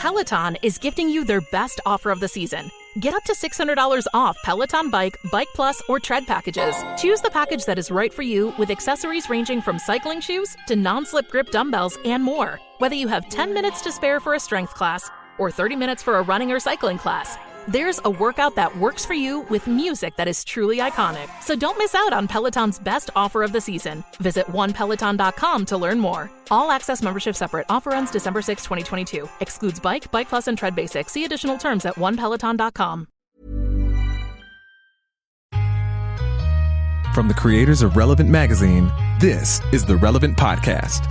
Peloton is gifting you their best offer of the season. Get up to $600 off Peloton Bike, Bike Plus, or Tread packages. Choose the package that is right for you with accessories ranging from cycling shoes to non-slip grip dumbbells and more. Whether you have 10 minutes to spare for a strength class or 30 minutes for a running or cycling class, there's a workout that works for you with music that is truly iconic. So don't miss out on Peloton's best offer of the season. Visit onepeloton.com to learn more. All access membership separate. Offer ends December 6, 2022. Excludes Bike, Bike Plus, and Tread Basic. See additional terms at onepeloton.com. From the creators of Relevant Magazine, this is the Relevant Podcast.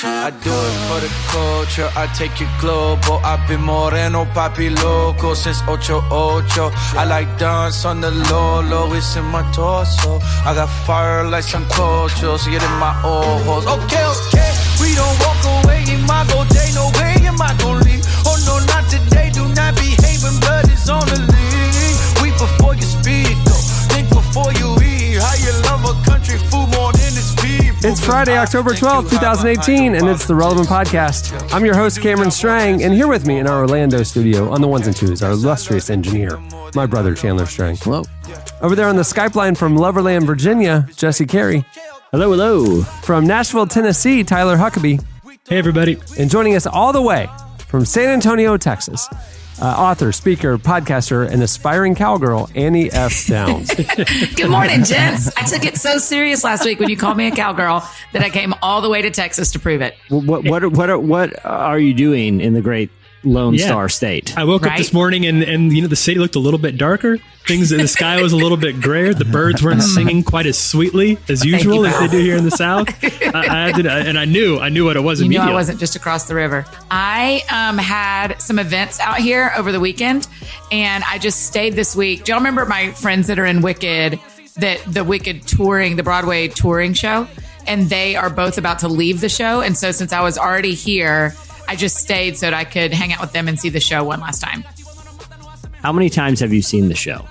I do it for the culture, I take it global. I've been moreno, papi loco since Ocho Ocho. I like dance on the low, it's in my torso. I got fire like sancocho, see it in my ojos. Okay, we don't walk away in my go day, no way am I gon' leave. Oh no, not today, do not behave when blood is on the lead. Weep before you speak, though, think before you eat. How you love a country food more than its people. It's Friday, October 12th, 2018, and it's the Relevant Podcast. I'm your host, Cameron Strang, and here with me in our Orlando studio on the ones and twos, our illustrious engineer, my brother, Chandler Strang. Hello. Over there on the Skype line from Loverland, Virginia, Jesse Carey. Hello, hello. From Nashville, Tennessee, Tyler Huckabee. Hey, everybody. And joining us all the way from San Antonio, Texas, author, speaker, podcaster, and aspiring cowgirl, Annie F. Downs. Good morning, gents. I took it so serious last week when you called me a cowgirl that I came all the way to Texas to prove it. What are you doing in the great Lone Star State? I woke up this morning and you know the city looked a little bit darker. The sky was a little bit grayer. The birds weren't singing quite as sweetly as usual as they do here in the South. I knew what it was you immediately. Knew I wasn't just across the river. I had some events out here over the weekend, and I just stayed this week. Do y'all remember my friends that are in Wicked, the Wicked touring, the Broadway touring show? And they are both about to leave the show. And so since I was already here, I just stayed so that I could hang out with them and see the show one last time. How many times have you seen the show?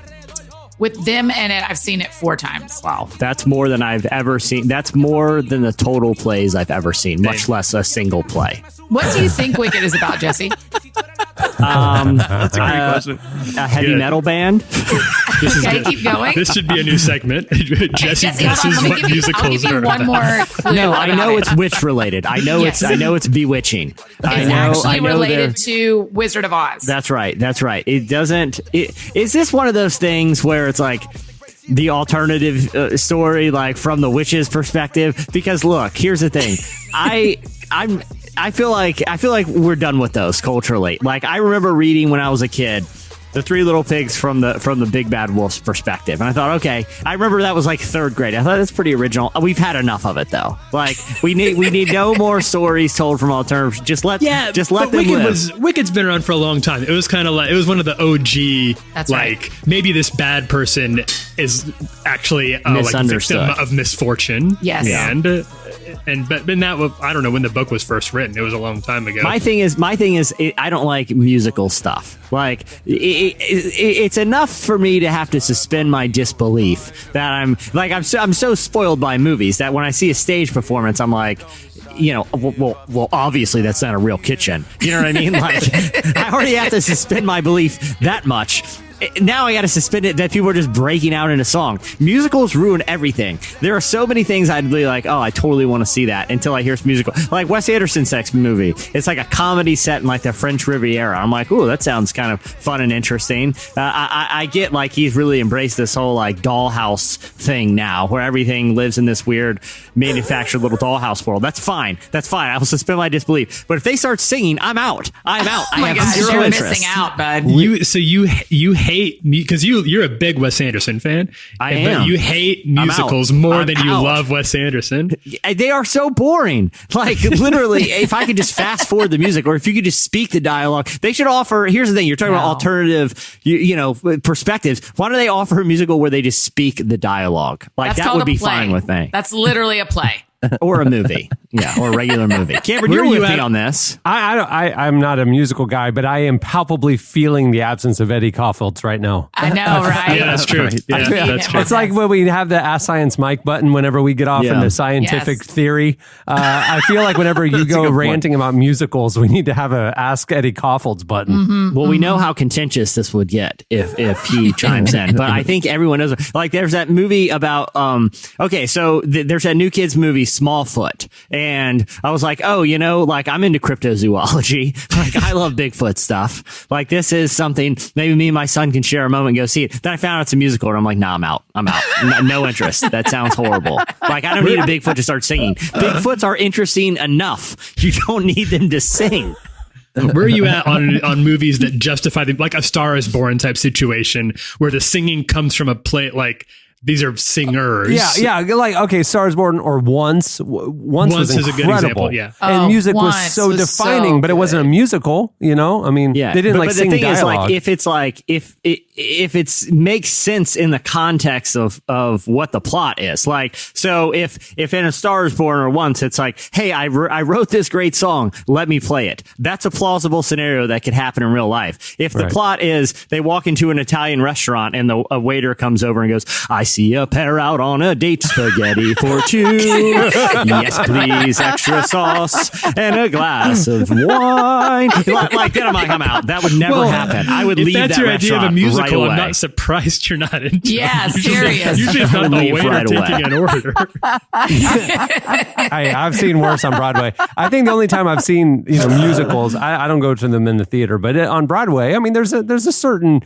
With them in it, I've seen it 4 times. Wow. That's more than I've ever seen. That's more than the total plays I've ever seen, much less a single play. What do you think Wicked is about, Jesse? That's a great question. A heavy metal band. Okay, keep going. This should be a new segment. Jesse guesses what musicals I'll give you are. one more clue. No, I know it's witch related. I know it's bewitching. It's actually related to Wizard of Oz. That's right. It doesn't. Is this one of those things where it's like the alternative story, like from the witch's perspective? Because look, here's the thing. I feel like we're done with those culturally. Like I remember reading when I was a kid, The Three Little Pigs from the Big Bad Wolf's perspective, and I thought, okay, I remember that was like 3rd grade. I thought that's pretty original. We've had enough of it though. Like we need no more stories told from alternatives. Just let them live. Wicked's been around for a long time. It was kind of like it was one of the OG. That's like right. Maybe this bad person is actually Misunderstood. like a victim of misfortune. Yes. But that I don't know when the book was first written. It was a long time ago. My thing is, I don't like musical stuff. Like it's enough for me to have to suspend my disbelief that I'm so spoiled by movies that when I see a stage performance, I'm like, you know, well, obviously that's not a real kitchen. You know what I mean? Like I already have to suspend my belief that much. Now I got to suspend it that people are just breaking out in a song. Musicals ruin everything. There are so many things I'd be like, oh, I totally want to see that until I hear it's musical. Like Wes Anderson's next movie. It's like a comedy set in like the French Riviera. I'm like, ooh, that sounds kind of fun and interesting. I get like he's really embraced this whole like dollhouse thing now where everything lives in this weird manufactured little dollhouse world. That's fine. I will suspend my disbelief. But if they start singing, I'm out. Oh my I have gosh, zero you're interest. missing out, bud. You hate because you're a big Wes Anderson fan. I am. But you hate musicals more than you love Wes Anderson. They are so boring. Like literally, if I could just fast forward the music, or if you could just speak the dialogue, they should offer. Here's the thing: you're talking about alternative, you know, perspectives. Why don't they offer a musical where they just speak the dialogue? Like That's that would be a play. fine with me. That's literally a play. or a movie. Yeah, or a regular movie. Cameron, you're with me on this. I'm not a musical guy, but I am palpably feeling the absence of Eddie Kaufholz right now. I know, right? Yeah, that's true. Yeah, that's true. It's like when we have the Ask Science Mike button whenever we get off into scientific theory. I feel like whenever you go ranting about musicals, we need to have a Ask Eddie Kaufholz button. Mm-hmm, well, we know how contentious this would get if he chimes in, but I think everyone knows. Like, there's that movie about so there's that New Kids movie Smallfoot, and I was like, oh, like I'm into cryptozoology. Like, I love Bigfoot stuff. Like, this is something maybe me and my son can share a moment and go see it. Then I found out it's a musical, and I'm like, nah, I'm out. No interest. That sounds horrible. Like, I don't need a Bigfoot to start singing. Bigfoots are interesting enough. You don't need them to sing. Where are you at on movies that justify them, like A Star Is Born type situation, where the singing comes from a play, like these are singers? Yeah. Like, okay, Star Is Born or Once was is a good incredible. example. Yeah, and music was Once so was defining, so but it wasn't a musical. I mean, they didn't but sing the thing dialogue. is, like, if it makes sense in the context of what the plot is, like, so if in A Star Is Born or Once, it's like, hey, I wrote this great song, let me play it. That's a plausible scenario that could happen in real life. If the plot is they walk into an Italian restaurant and a waiter comes over and goes, I see a pair out on a date, spaghetti for two. Yes, please, extra sauce and a glass of wine. Like, then I'm out. That would never happen. I would leave that restaurant right away. If that's your idea of a musical, I'm not surprised you're not into it. Yeah, serious. Usually it's not the waiter taking an order. I've seen worse on Broadway. I think the only time I've seen musicals, I don't go to them in the theater, but on Broadway, I mean, there's a certain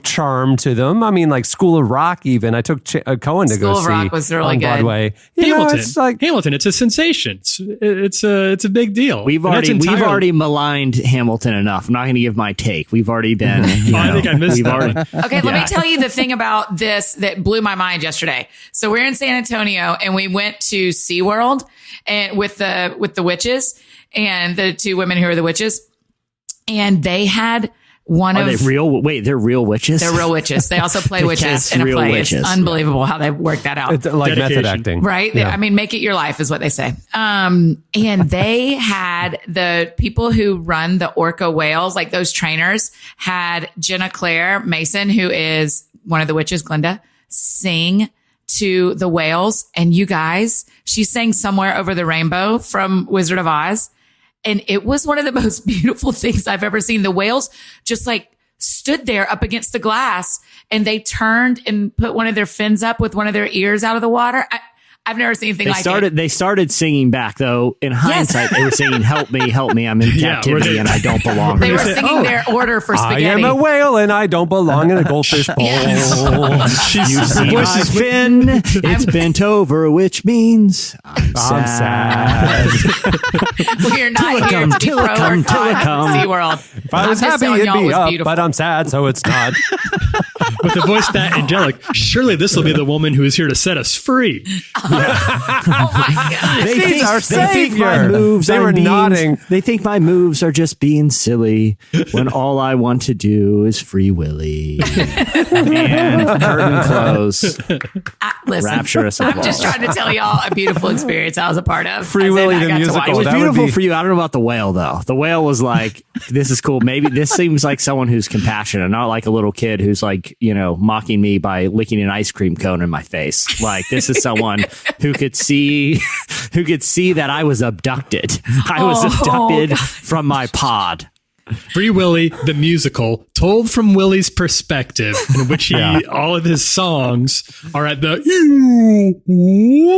charm to them. I mean, like School of Rock. Even I took Cohen to go see. School of Rock was really on good. Broadway. Hamilton. It's a sensation. It's a big deal. We've already maligned Hamilton enough. I'm not going to give my take. We've already been. I think I missed that. Okay, let me tell you the thing about this that blew my mind yesterday. So we're in San Antonio and we went to SeaWorld and with the witches and the two women who are the witches, and they had they real? Wait, they're real witches? They're real witches. They also play witches in a play. Witches. It's unbelievable how they work that out. It's like method acting. Right? Yeah. I mean, make it your life is what they say. And they had the people who run the orca whales, like those trainers, had Jenna Claire Mason, who is one of the witches, Glinda, sing to the whales. And you guys, she sang Somewhere Over the Rainbow from Wizard of Oz. And it was one of the most beautiful things I've ever seen. The whales just like stood there up against the glass and they turned and put one of their fins up with one of their ears out of the water. I've never seen anything like it. They started singing back, though. In hindsight, they were singing, help me, I'm in captivity and I don't belong They here. were singing their order for spaghetti. I am a whale and I don't belong in a goldfish bowl. You see my fin, it's bent over, which means I'm sad. We're not here to be pro or con SeaWorld. If I was happy, it'd be up, but I'm sad, so it's not. With a voice that angelic, surely this will be the woman who is here to set us free. Oh my God. They think my moves they were nodding. They think my moves are just being silly when all I want to do is Free Willy. And curtain close. Listen, rapturous I'm applause. just trying to tell y'all a beautiful experience I was a part of. Free Willy the musical. It was That beautiful would be- for you. I don't know about the whale, though. The whale was like, this is cool. Maybe this seems like someone who's compassionate, not like a little kid who's like, mocking me by licking an ice cream cone in my face. Like, this is someone who could see that I was abducted. I was abducted from my pod. Free Willy, the musical, told from Willy's perspective, in which all of his songs are at the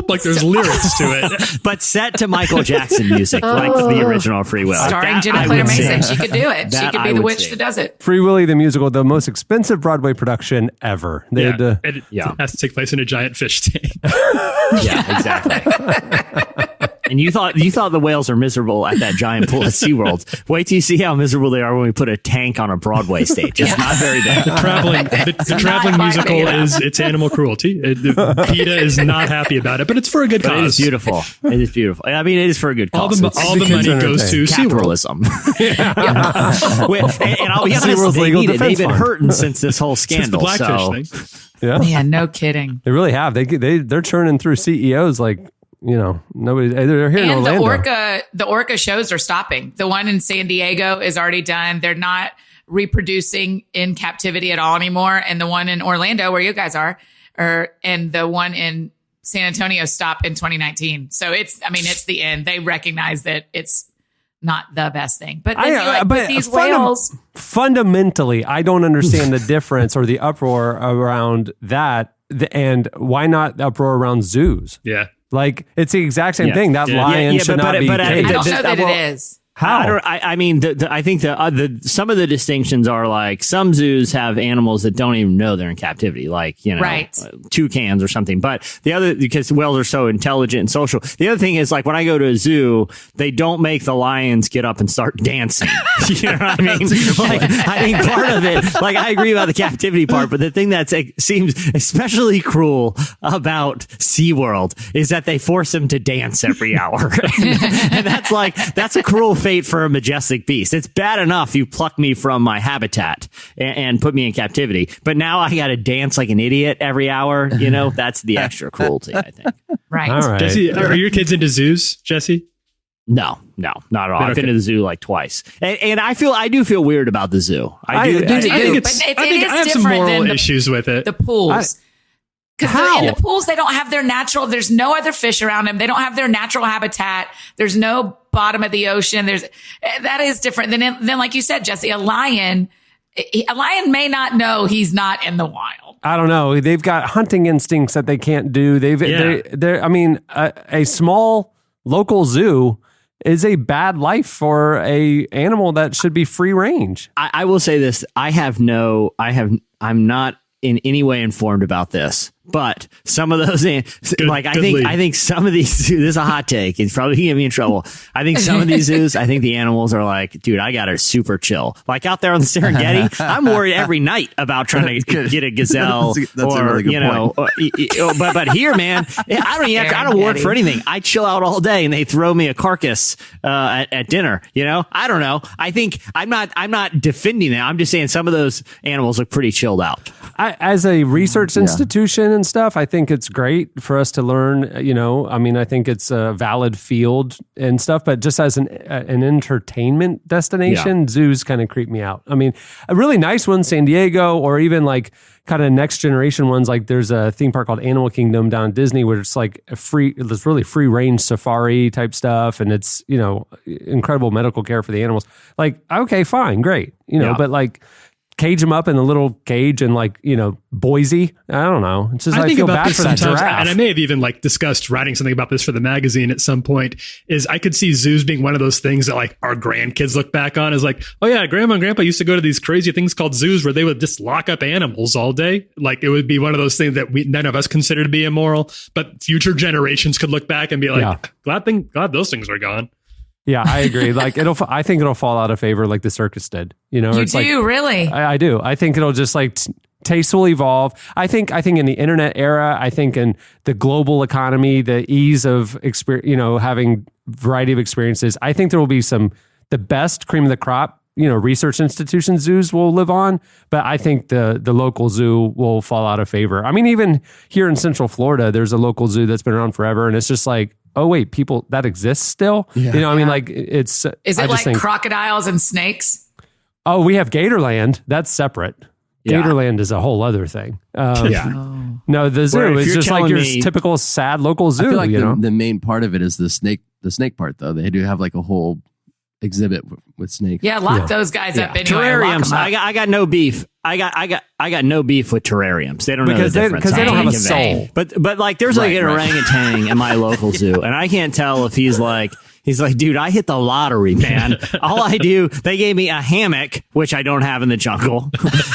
like there's lyrics to it, but set to Michael Jackson music, like the original Free Willy. Starring Jenna Claire Mason. She could do it. She could be the witch that does it. Free Willy the musical, the most expensive Broadway production ever. They had to, it has to take place in a giant fish tank. Yeah, exactly. And you thought the whales are miserable at that giant pool at SeaWorld. Wait till you see how miserable they are when we put a tank on a Broadway stage. It's not very bad. The traveling musical it's animal cruelty. PETA is not happy about it, but it's for a good cause. It is beautiful. It is beautiful. I mean, it is for a good cause. All the money goes to capitalism. And I'll be honest, they've been hurting since this whole scandal. Since the Blackfish thing. Yeah. Man, no kidding. They really have. They're churning through CEOs like nobody. They're here in And Orlando. the orca shows are stopping. The one in San Diego is already done. They're not reproducing in captivity at all anymore. And the one in Orlando, where you guys are, and the one in San Antonio stopped in 2019. So it's the end. They recognize that it's not the best thing. But then but these whales. Fundamentally, I don't understand the difference or the uproar around that. And why not the uproar around zoos? Yeah. Like, it's the exact same thing. That lion should not be I caged. don't know that it is. How? I mean, I think some of the distinctions are like some zoos have animals that don't even know they're in captivity, like, Right. Toucans or something. But the other, because whales are so intelligent and social. The other thing is, like, when I go to a zoo, they don't make the lions get up and start dancing. You know what I mean? Like, I think part of it, like, I agree about the captivity part, but the thing that seems especially cruel about SeaWorld is that they force them to dance every hour. And that's a cruel fate for a majestic beast. It's bad enough you pluck me from my habitat and put me in captivity, but now I got to dance like an idiot every hour. That's the extra cruelty, I think. Right. All right. Jesse, are your kids into zoos, Jesse? No, not at all. Okay. I've been to the zoo like twice, and I do feel weird about the zoo. I think I have some moral issues with it. The pools. Because in the pools, they don't have their natural, there's no other fish around them. They don't have their natural habitat. There's no bottom of the ocean. That is different than like you said, Jesse, a lion may not know he's not in the wild. I don't know. They've got hunting instincts that they can't do. A small local zoo is a bad life for a animal that should be free range. I will say this. I'm not in any way informed about this, but some of those, I think some of these, this is a hot take. It's probably gonna get me in trouble. I think some of these zoos, I think the animals are like, dude, I got to super chill. Like out there on the Serengeti, I'm worried every night about trying to get a gazelle that's a really good point. But here, man, I don't work for anything. I chill out all day and they throw me a carcass, at dinner. I don't know. I think I'm not defending it. I'm just saying some of those animals look pretty chilled out. As a research institution and stuff, I think it's great for us to learn, I think it's a valid field and stuff, but just as an entertainment destination, zoos kind of creep me out. I mean, a really nice one, San Diego, or even like kind of next generation ones. Like there's a theme park called Animal Kingdom down at Disney where it's like it's really free range safari type stuff. And it's, incredible medical care for the animals. Like, okay, fine, great. But like, cage them up in a little cage in Boise. I don't know. It's just I feel bad for that giraffe. And I may have even discussed writing something about this for the magazine at some point. Is I could see zoos being one of those things that our grandkids look back on as like, oh yeah, grandma and grandpa used to go to these crazy things called zoos where they would just lock up animals all day. Like it would be one of those things that none of us consider to be immoral, but future generations could look back and be like, glad those things are gone. Yeah, I agree. I think it'll fall out of favor like the circus did. Really? I do. I think it'll just tastes will evolve. I think in the internet era, I think in the global economy, the ease of having variety of experiences, I think there will be the best cream of the crop, research institution zoos will live on, but I think the local zoo will fall out of favor. I mean, even here in Central Florida, there's a local zoo that's been around forever, and it's just like, oh wait, people that exists still. Yeah. I mean, it's. Is it like crocodiles and snakes? Oh, we have Gatorland. That's separate. Yeah. Gatorland is a whole other thing. No, the zoo is just like your typical sad local zoo. I feel like the main part of it is the snake part, though. They do have a whole exhibit with snakes. Yeah, lock those guys up anyway. Terrariums. I got no beef. I got no beef with terrariums. They don't know the difference. Because they don't have a soul. But there's an orangutan in my local zoo, and I can't tell if he's like, dude, I hit the lottery, man. All I do, they gave me a hammock, which I don't have in the jungle,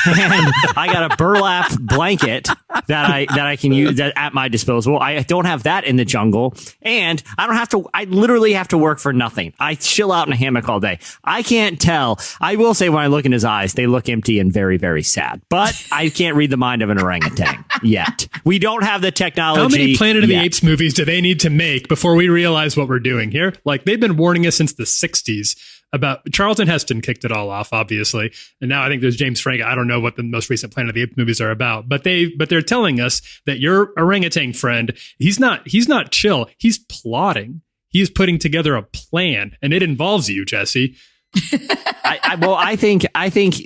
and I got a burlap blanket that I can use at my disposal. I don't have that in the jungle, and I literally have to work for nothing. I chill out in a hammock all day. I can't tell. I will say when I look in his eyes, they look empty and very, very sad, but I can't read the mind of an orangutan yet. We don't have the technology. How many Planet of the Apes movies do they need to make before we realize what we're doing here? They've been warning us since the 60s about Charlton Heston kicked it all off, obviously, and now I think there's James Franco. I don't know what the most recent Planet of the Apes movies are about, but they're telling us that your orangutan friend, he's not chill. He's plotting. He's putting together a plan, and it involves you, Jesse. I think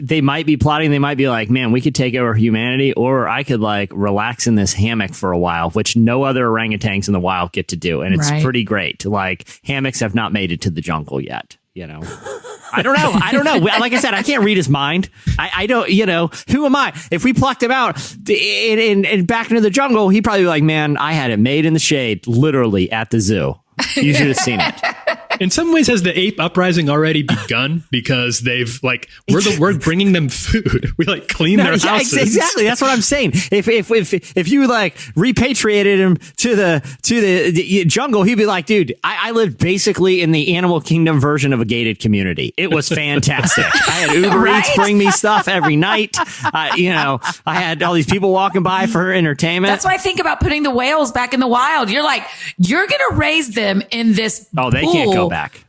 they might be plotting. They might be like, man, we could take over humanity, or I could like relax in this hammock for a while, which no other orangutans in the wild get to do. And it's pretty great. Like, hammocks have not made it to the jungle yet. You know, I don't know. Like I said, I can't read his mind. I don't, who am I? If we plucked him out and back into the jungle, he'd probably be like, man, I had it made in the shade, literally at the zoo. You should have seen it. In some ways, has the ape uprising already begun? Because they've we're bringing them food. We clean their houses. Exactly. That's what I'm saying. If you repatriated him to the jungle, he'd be like, dude, I lived basically in the animal kingdom version of a gated community. It was fantastic. I had Uber Eats bring me stuff every night. I had all these people walking by for entertainment. That's why I think about putting the whales back in the wild. You're like, you're going to raise them in this pool. They can't go back.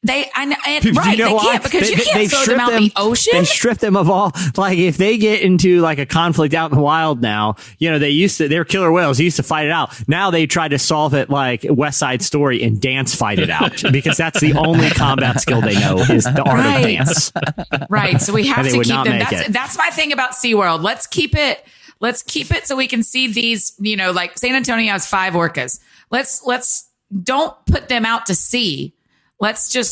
They can't because you can't throw them out in the ocean. They strip them of all, if they get into a conflict out in the wild now, they're killer whales. They used to fight it out. Now they try to solve it like West Side Story and dance fight it out because that's the only combat skill they know is the art of dance. Right. So we have to keep them. That's my thing about SeaWorld. Let's keep it so we can see these, like San Antonio has 5 orcas. Let's don't put them out to sea. Let's be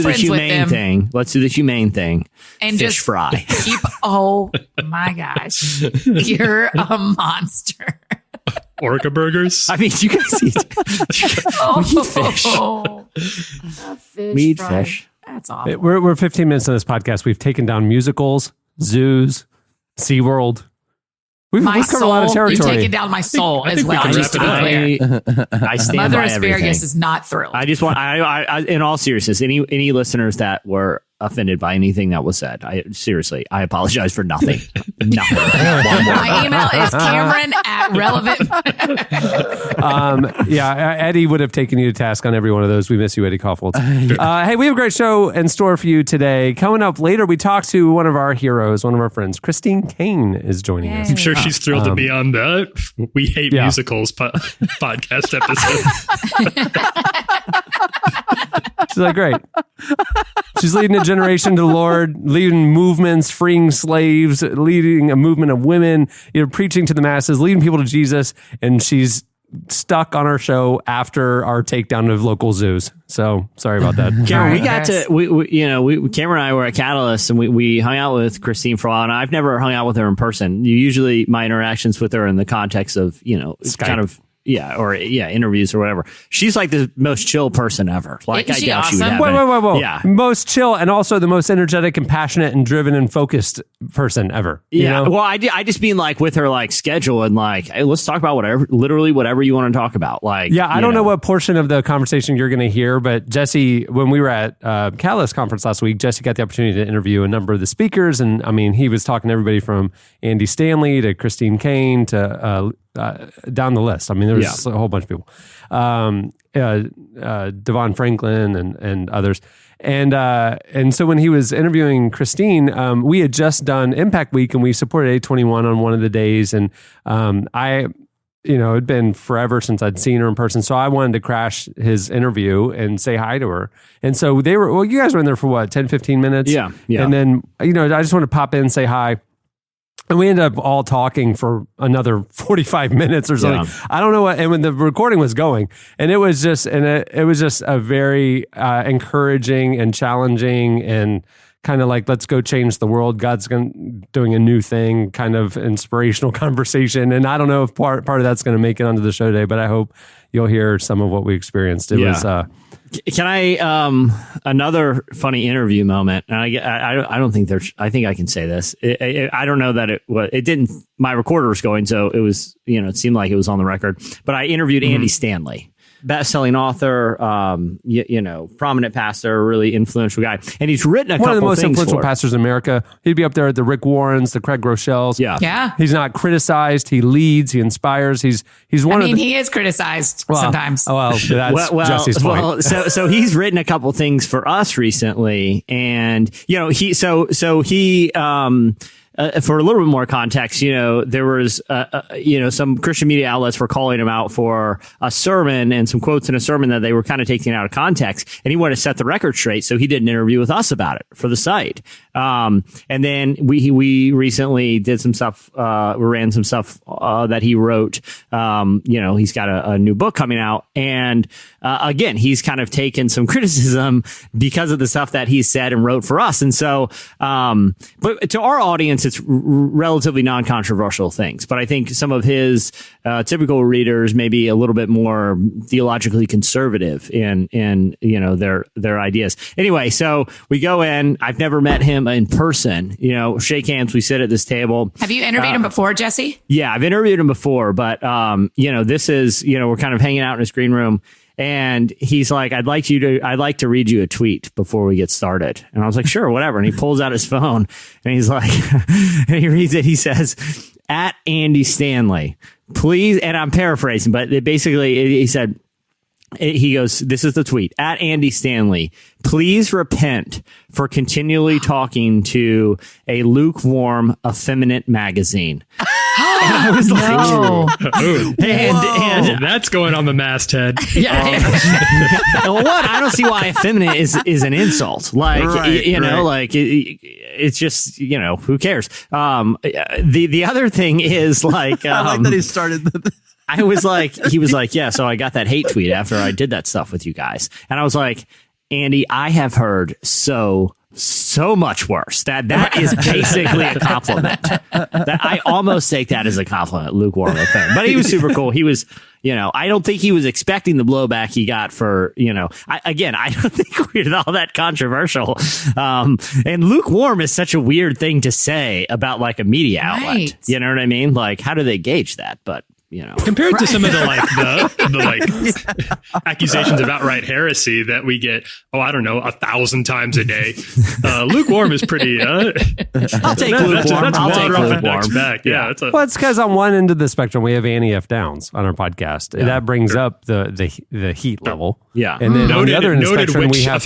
friends with them. Let's do the humane thing. And fish fry. Oh my gosh. You're a monster. Orca burgers. I mean, you guys eat. We eat fish. We eat fish. That's awful. We're 15 minutes on this podcast. We've taken down musicals, zoos, SeaWorld. We've covered a lot of territory. You've taken down my soul as well. I stand Mother by Asparagus everything. is not thrilled. I just want, I, in all seriousness, any listeners that were offended by anything that was said, I apologize for nothing. Nothing. My email is Cameron@relevant. Eddie would have taken you to task on every one of those. We miss you, Eddie Kaufholz. Hey, we have a great show in store for you today. Coming up later, we talk to one of our heroes, one of our friends. Christine Caine is joining us. I'm sure she's thrilled to be on the We Hate Musicals podcast episode. She's like, great. She's leading a generation to the Lord, leading movements, freeing slaves, leading a movement of women, preaching to the masses, leading people to Jesus. And she's stuck on our show after our takedown of local zoos. So sorry about that. Cameron, Cameron and I were at Catalyst and we hung out with Christine for a while, and I've never hung out with her in person. Usually my interactions with her in the context of, Skype. kind of, interviews or whatever. She's like the most chill person ever. Like, Isn't she I doubt awesome? she would have Whoa. Yeah. Most chill and also the most energetic and passionate and driven and focused person ever. Yeah. Well, I just mean with her schedule and hey, let's talk about whatever you want to talk about. I don't know what portion of the conversation you're going to hear, but Jesse, when we were at Catalyst conference last week, Jesse got the opportunity to interview a number of the speakers. And I mean, he was talking to everybody from Andy Stanley to Christine Caine to down the list. I mean, there was a whole bunch of people. Devon Franklin and others. And so when he was interviewing Christine, we had just done Impact Week and we supported A21 on one of the days. And it'd been forever since I'd seen her in person. So I wanted to crash his interview and say hi to her. And so you guys were in there for what, 10, 15 minutes? Yeah. And then, I just wanted to pop in and say hi. And we ended up all talking for another 45 minutes or something. Yeah. I don't know what. And when the recording was going, and it was just a very encouraging and challenging and kind of let's go change the world. God's doing a new thing, kind of inspirational conversation. And I don't know if part of that's going to make it onto the show today, but I hope you'll hear some of what we experienced. It was. Can I another funny interview moment? And I don't think I think I can say this. I don't know that it didn't. My recorder was going, so it was. It seemed like it was on the record. But I interviewed Andy Stanley. best-selling author, prominent pastor, really influential guy, and he's written a couple one of the most things influential pastors in America. He'd be up there at the Rick Warrens, the Craig Rochelle's. Yeah. He's not criticized. He leads. He inspires. He's one of the. He is criticized sometimes. Well, that's Jesse's point. So he's written a couple things for us recently, and he for a little bit more context, there was, some Christian media outlets were calling him out for a sermon and some quotes in a sermon that they were kind of taking out of context. And he wanted to set the record straight. So he did an interview with us about it for the site. And then we recently did some stuff, ran some stuff, that he wrote. He's got a new book coming out. And, again, he's kind of taken some criticism because of the stuff that he said and wrote for us. And so, but to our audience, it's relatively non-controversial things, but I think some of his typical readers may be a little bit more theologically conservative in their ideas. Anyway, so we go in. I've never met him in person. Shake hands. We sit at this table. Have you interviewed him before, Jesse? Yeah, I've interviewed him before, but this is we're kind of hanging out in his green room. And he's like, I'd like to read you a tweet before we get started. And I was like, sure, whatever. And he pulls out his phone and he's like, and he reads it. He says, "At Andy Stanley, please." And I'm paraphrasing, but he said, he goes, this is the tweet. "At Andy Stanley, please repent for continually talking to a lukewarm, effeminate magazine." And I was and that's going on the masthead. Yeah. Well, I don't see why effeminate is an insult. Like, it's just, who cares? The other thing is like, I like that he started he was like, yeah, so I got that hate tweet after I did that stuff with you guys. And I was like, Andy, I have heard so much worse. That is basically a compliment. That I almost take that as a compliment, lukewarm thing. But he was super cool. He was, I don't think he was expecting the blowback he got for, I don't think we're all that controversial. And lukewarm is such a weird thing to say about like a media outlet. Right. You know what I mean? Like, how do they gauge that? But compared to some of the accusations of outright heresy that we get, 1,000 times a day, lukewarm is pretty. I'll take lukewarm. That's I'll take lukewarm. Back. Yeah, it's because on one end of the spectrum we have Annie F. Downs on our podcast. Yeah. That brings up the heat level. Yeah, and then on the other end of the spectrum we have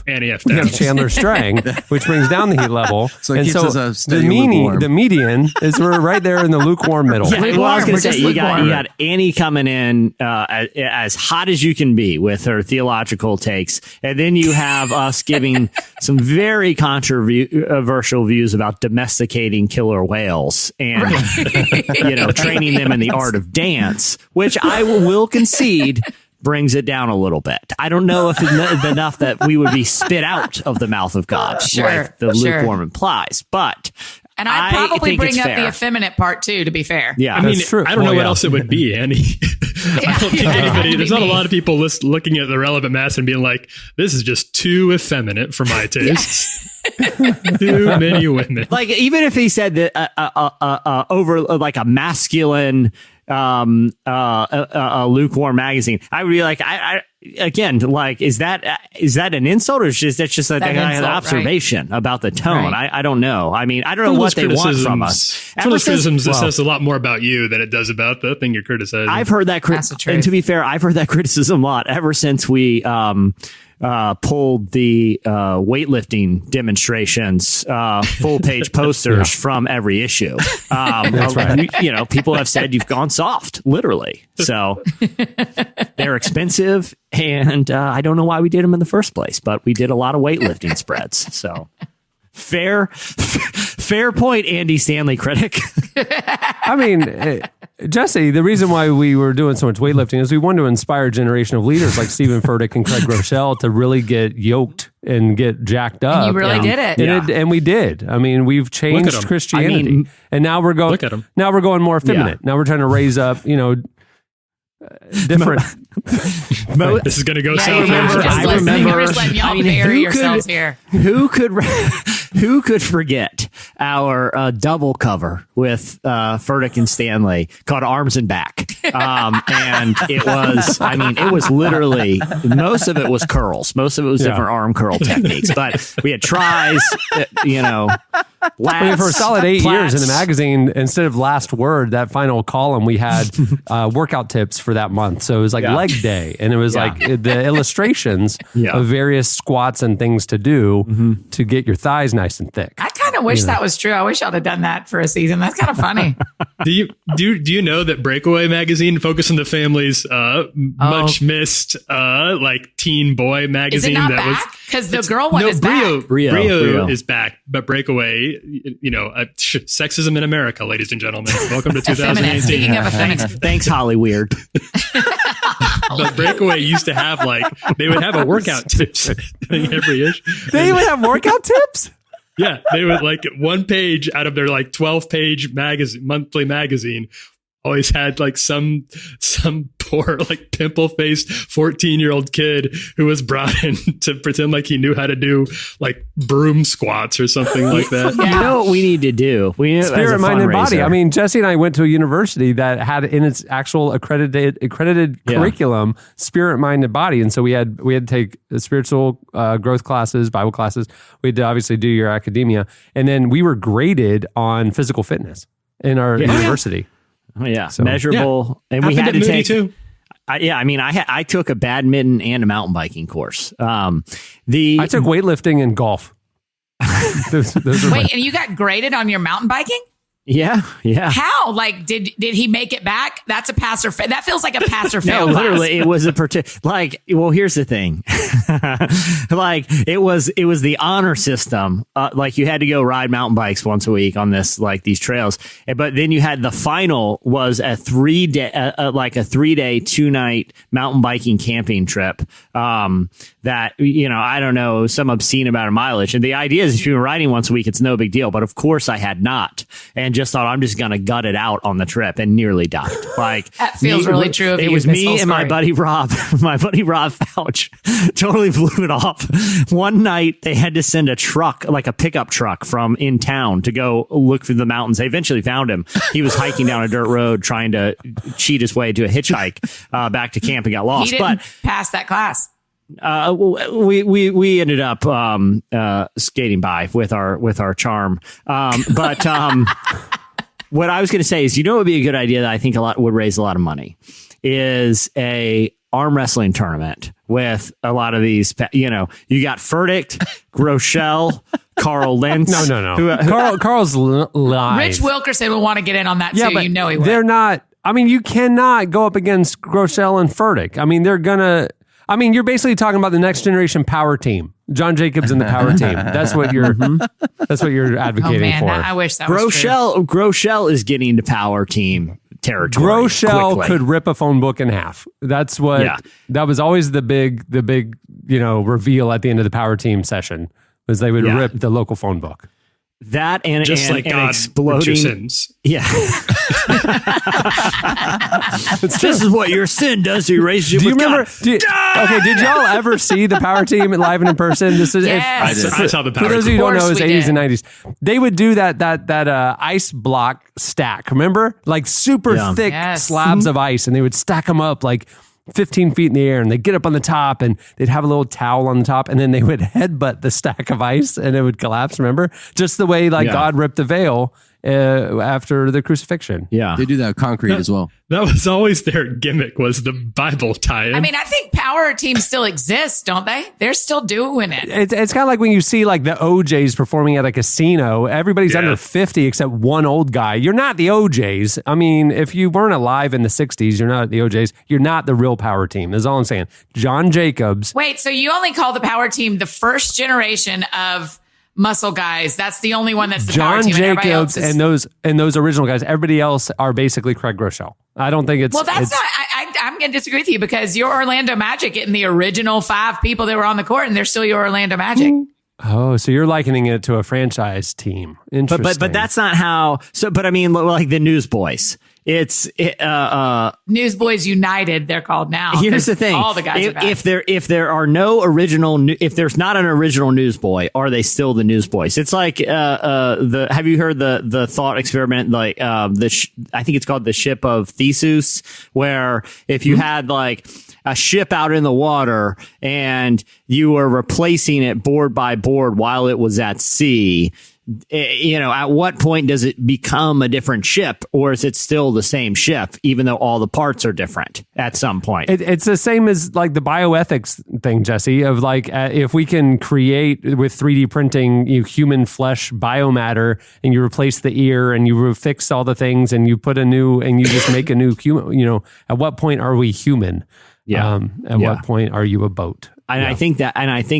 Annie F. Downs. We have Chandler Strang, which brings down the heat level. So it keeps us the median is we're right there in the lukewarm middle. Yeah, well, I was going to say you got Annie coming in as hot as you can be with her theological takes, and then you have us giving some very controversial views about domesticating killer whales and training them in the art of dance, which I will concede brings it down a little bit. I don't know if it's enough that we would be spit out of the mouth of God, like the lukewarm implies, but. And I'd probably bring up fair. the effeminate part too, to be fair. Yeah, I mean, true. I don't know what else it would be, Annie. I don't think anybody. There's not a lot of people looking at the relevant mass and being like, "This is just too effeminate for my tastes." Too many women. Like, even if he said that over like a masculine, a lukewarm magazine, I would be like, again, like, is that an insult, or is that's just an observation about the tone? Right. I don't know. I mean, I don't know what they want from us. From those criticisms, it says a lot more about you than it does about the thing you're criticizing. I've heard that, and to be fair, I've heard that criticism a lot ever since we pulled the weightlifting demonstrations, full page posters from every issue. That's right. People have said you've gone soft, literally. So they're expensive, and I don't know why we did them in the first place, but we did a lot of weightlifting spreads. So fair point, Andy Stanley critic. I mean, Jesse, the reason why we were doing so much weightlifting is we wanted to inspire a generation of leaders like Stephen Furtick and Craig Rochelle to really get yoked and get jacked up. And you really did it. And we did. I mean, we've changed Christianity. And now we're going. Look at 'em. Now we're going more effeminate. Yeah. Now we're trying to raise up, different. This is going to go south. I remember. You're just letting y'all bury yourselves here. who could forget our double cover with Furtick and Stanley called Arms and Back? And it was literally, most of it was curls. Most of it was different arm curl techniques. But we had tries, lats, for a solid 8 years in the plats. magazine, instead of last word, that final column, we had workout tips for that month. So it was like leg day. And it was like the illustrations of various squats and things to do to get your thighs nice and thick. I kind of wish that was true. I wish I'd have done that for a season. That's kind of funny. Do you know that Breakaway magazine, Focus on the Family's much missed like teen boy magazine? Is it not that back? Because the girl one is Brio, back. Brio is back, but Breakaway, sexism in America, ladies and gentlemen. Welcome to 2018. Speaking of effeminate. Thanks, Holly Weird. But Breakaway used to have they would have a workout tips thing every issue. They even have workout tips? Yeah, they would one page out of their 12-page monthly magazine always had some poor pimple-faced 14-year-old kid who was brought in to pretend like he knew how to do broom squats or something like that. You know what we need to do? Spirit, mind, and body. I mean, Jesse and I went to a university that had in its actual accredited curriculum spirit, mind, and body, and so we had to take spiritual growth classes, Bible classes. We had to obviously do your academia, and then we were graded on physical fitness in our university. Oh yeah, so, measurable, and we had to take. Too. I took a badminton and a mountain biking course. I took weightlifting and golf. those Wait, and you got graded on your mountain biking? Yeah. How? Did he make it back? That's a pass or fail. That feels like a pass or fail. No, literally, it was a well, here's the thing. It was the honor system. You had to go ride mountain bikes once a week on these trails. But then you had the final was a 3-day, a 3-day, 2-night mountain biking camping trip. That, I don't know, some obscene amount of mileage. And the idea is if you're riding once a week, it's no big deal. But of course I had not. And just thought I'm just going to gut it out on the trip and nearly died. That feels really true of you. It was me and my buddy Rob Fouch totally blew it off. One night they had to send a truck, a pickup truck from in town to go look through the mountains. They eventually found him. He was hiking down a dirt road trying to cheat his way to a hitchhike back to camp and got lost. He didn't pass that class. We ended up skating by with our charm. But what I was going to say is, what would be a good idea that I think would raise a lot of money is a arm wrestling tournament with a lot of these. You got Furtick, Groeschel, Carl Lentz. No. Carl's live. Rich Wilkerson will want to get in on that too. But he would. They're not. I mean, you cannot go up against Groeschel and Furtick. I mean, they're gonna. I mean, you're basically talking about the next generation power team. Jon Jacobs and the power team. That's what you're advocating for. I wish that was true. Groeschel is getting to power team territory. Groeschel quickly. could rip a phone book in half. That's what that was always the big reveal at the end of the power team session, was they would rip the local phone book. That and just and, like and God exploding. Sins. Yeah. This is what your sin does to your relationship with God. Did y'all ever see the power team live and in person? This is Yes. I saw the power for those of you team. who don't know, it was we 80s did. and 90s. They would do that ice block stack. Remember? Super thick slabs of ice, and they would stack them up 15 feet in the air, and they'd get up on the top, and they'd have a little towel on the top, and then they would headbutt the stack of ice, and it would collapse. Remember? Just the way God ripped the veil after the crucifixion. Yeah. They do that with concrete as well. That was always their gimmick, was the Bible tie-in. I mean, I think power teams still exist, don't they? They're still doing it. It's kind of like when you see the OJs performing at a casino. Everybody's under 50 except one old guy. You're not the OJs. I mean, if you weren't alive in the 60s, you're not the OJs. You're not the real power team. That's all I'm saying. Jon Jacobs. Wait, so you only call the power team the first generation of muscle guys? That's the only one that's the power Jon team. Jacobs and those original guys. Everybody else are basically Craig Groeschel. I don't think it's... Well, that's not... I'm going to disagree with you, because you're Orlando Magic getting the original 5 people that were on the court, and they're still your Orlando Magic. Oh, so you're likening it to a franchise team. Interesting. But that's not how. So, but I mean, like the Newsboys. Newsboys United, they're called now. Here's the thing: all the guys are back. if there are no original, if there's not an original Newsboy, are they still the Newsboys? It's like have you heard the thought experiment? Like I think it's called the Ship of Theseus, where if you had like a ship out in the water and you were replacing it board by board while it was at sea, at what point does it become a different ship, or is it still the same ship, even though all the parts are different at some point? It's the same as like the bioethics thing, Jesse, of like if we can create with 3D printing human flesh biomatter and you replace the ear and you fix all the things and you put and you just make a new human, at what point are we human? Yeah. At what point are you a boat? And I think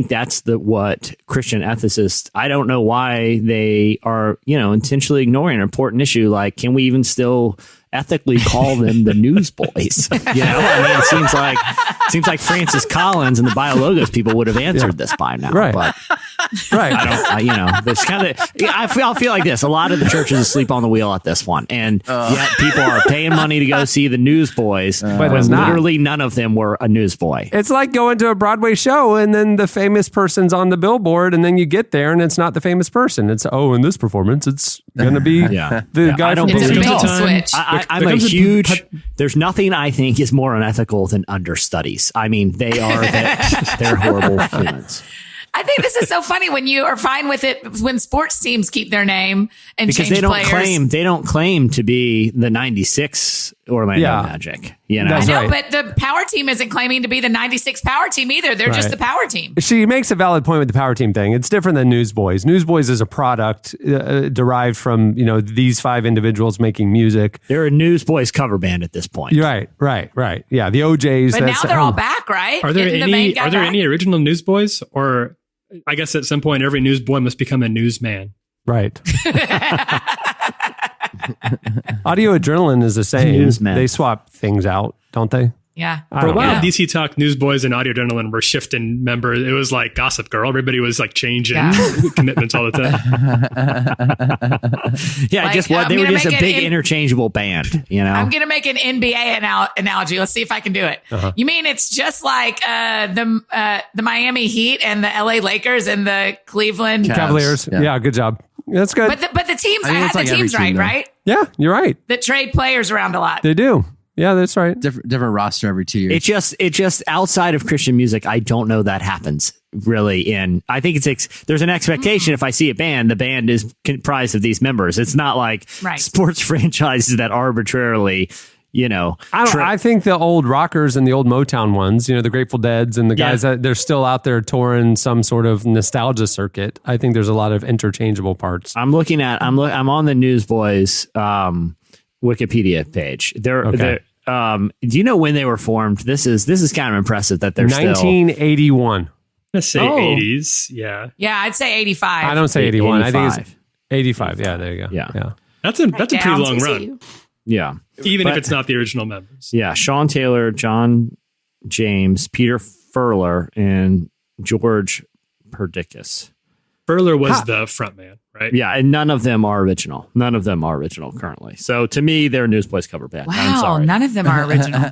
that's what Christian ethicists, I don't know why they are, intentionally ignoring an important issue. Like, can we even still ethically call them the Newsboys? It seems like Francis Collins and the BioLogos people would have answered this by now. Right. But Right. There's kind of, I feel like this. A lot of the churches are asleep on the wheel at this one. And yet people are paying money to go see the Newsboys, but when it's not. literally none of them were a newsboy. It's like going to a Broadway show and then the famous person's on the billboard and then you get there and it's not the famous person. It's, in this performance, it's going to be the guy from It's a Blues. bait switch. I'm a huge. There's nothing I think is more unethical than understudies. I mean, they're horrible humans. I think this is so funny when you are fine with it when sports teams keep their name and Because change they don't players. they don't claim to be the 96 Orlando Magic. That's I know, right. but the power team isn't claiming to be the 96 power team either. They're just the power team. She makes a valid point with the power team thing. It's different than Newsboys. Newsboys is a product derived from these 5 individuals making music. They're a Newsboys cover band at this point. Right. Yeah, the OJs. But now they're all back, right? Are there Isn't the main guy back? any original Newsboys? Or I guess at some point every newsboy must become a newsman. Right. Audio Adrenaline is the same. Newsman. They swap things out, don't they? Yeah. I For a don't while, know. DC Talk Newsboys and Audio Adrenaline were shifting members. It was like Gossip Girl. Everybody was like changing commitments all the time. Yeah, Like, they were gonna just a make big it interchangeable band. I'm going to make an NBA analogy. Let's see if I can do it. You mean it's just like the Miami Heat and the LA Lakers and the Cleveland Cavaliers. Yeah, good job. That's good. But the teams, I mean, I it's had like the every teams team, right, though. right? Yeah, you're right. That trade players around a lot. They do. Yeah, that's right. Different roster every 2 years. It just outside of Christian music, I don't know that happens really. I think there's an expectation if I see a band, the band is comprised of these members. It's not like sports franchises that arbitrarily, I think the old rockers and the old Motown ones, the Grateful Deads and the guys that they're still out there touring some sort of nostalgia circuit. I think there's a lot of interchangeable parts. I'm on the Newsboys Wikipedia page. Do you know when they were formed? This is kind of impressive that they're 1981. Let's say 80s. Yeah. Yeah, I'd say 85. I don't say 81. 85. I think it's 85. Yeah, there you go. Yeah. That's a pretty long run. Yeah. Even if it's not the original members. Yeah. Sean Taylor, John James, Peter Furler, and George Perdickus. Furler was the front man, right? Yeah, and none of them are original. None of them are original currently. So to me, they're a Newsboys cover band. I'm Wow, sorry. none of them are original.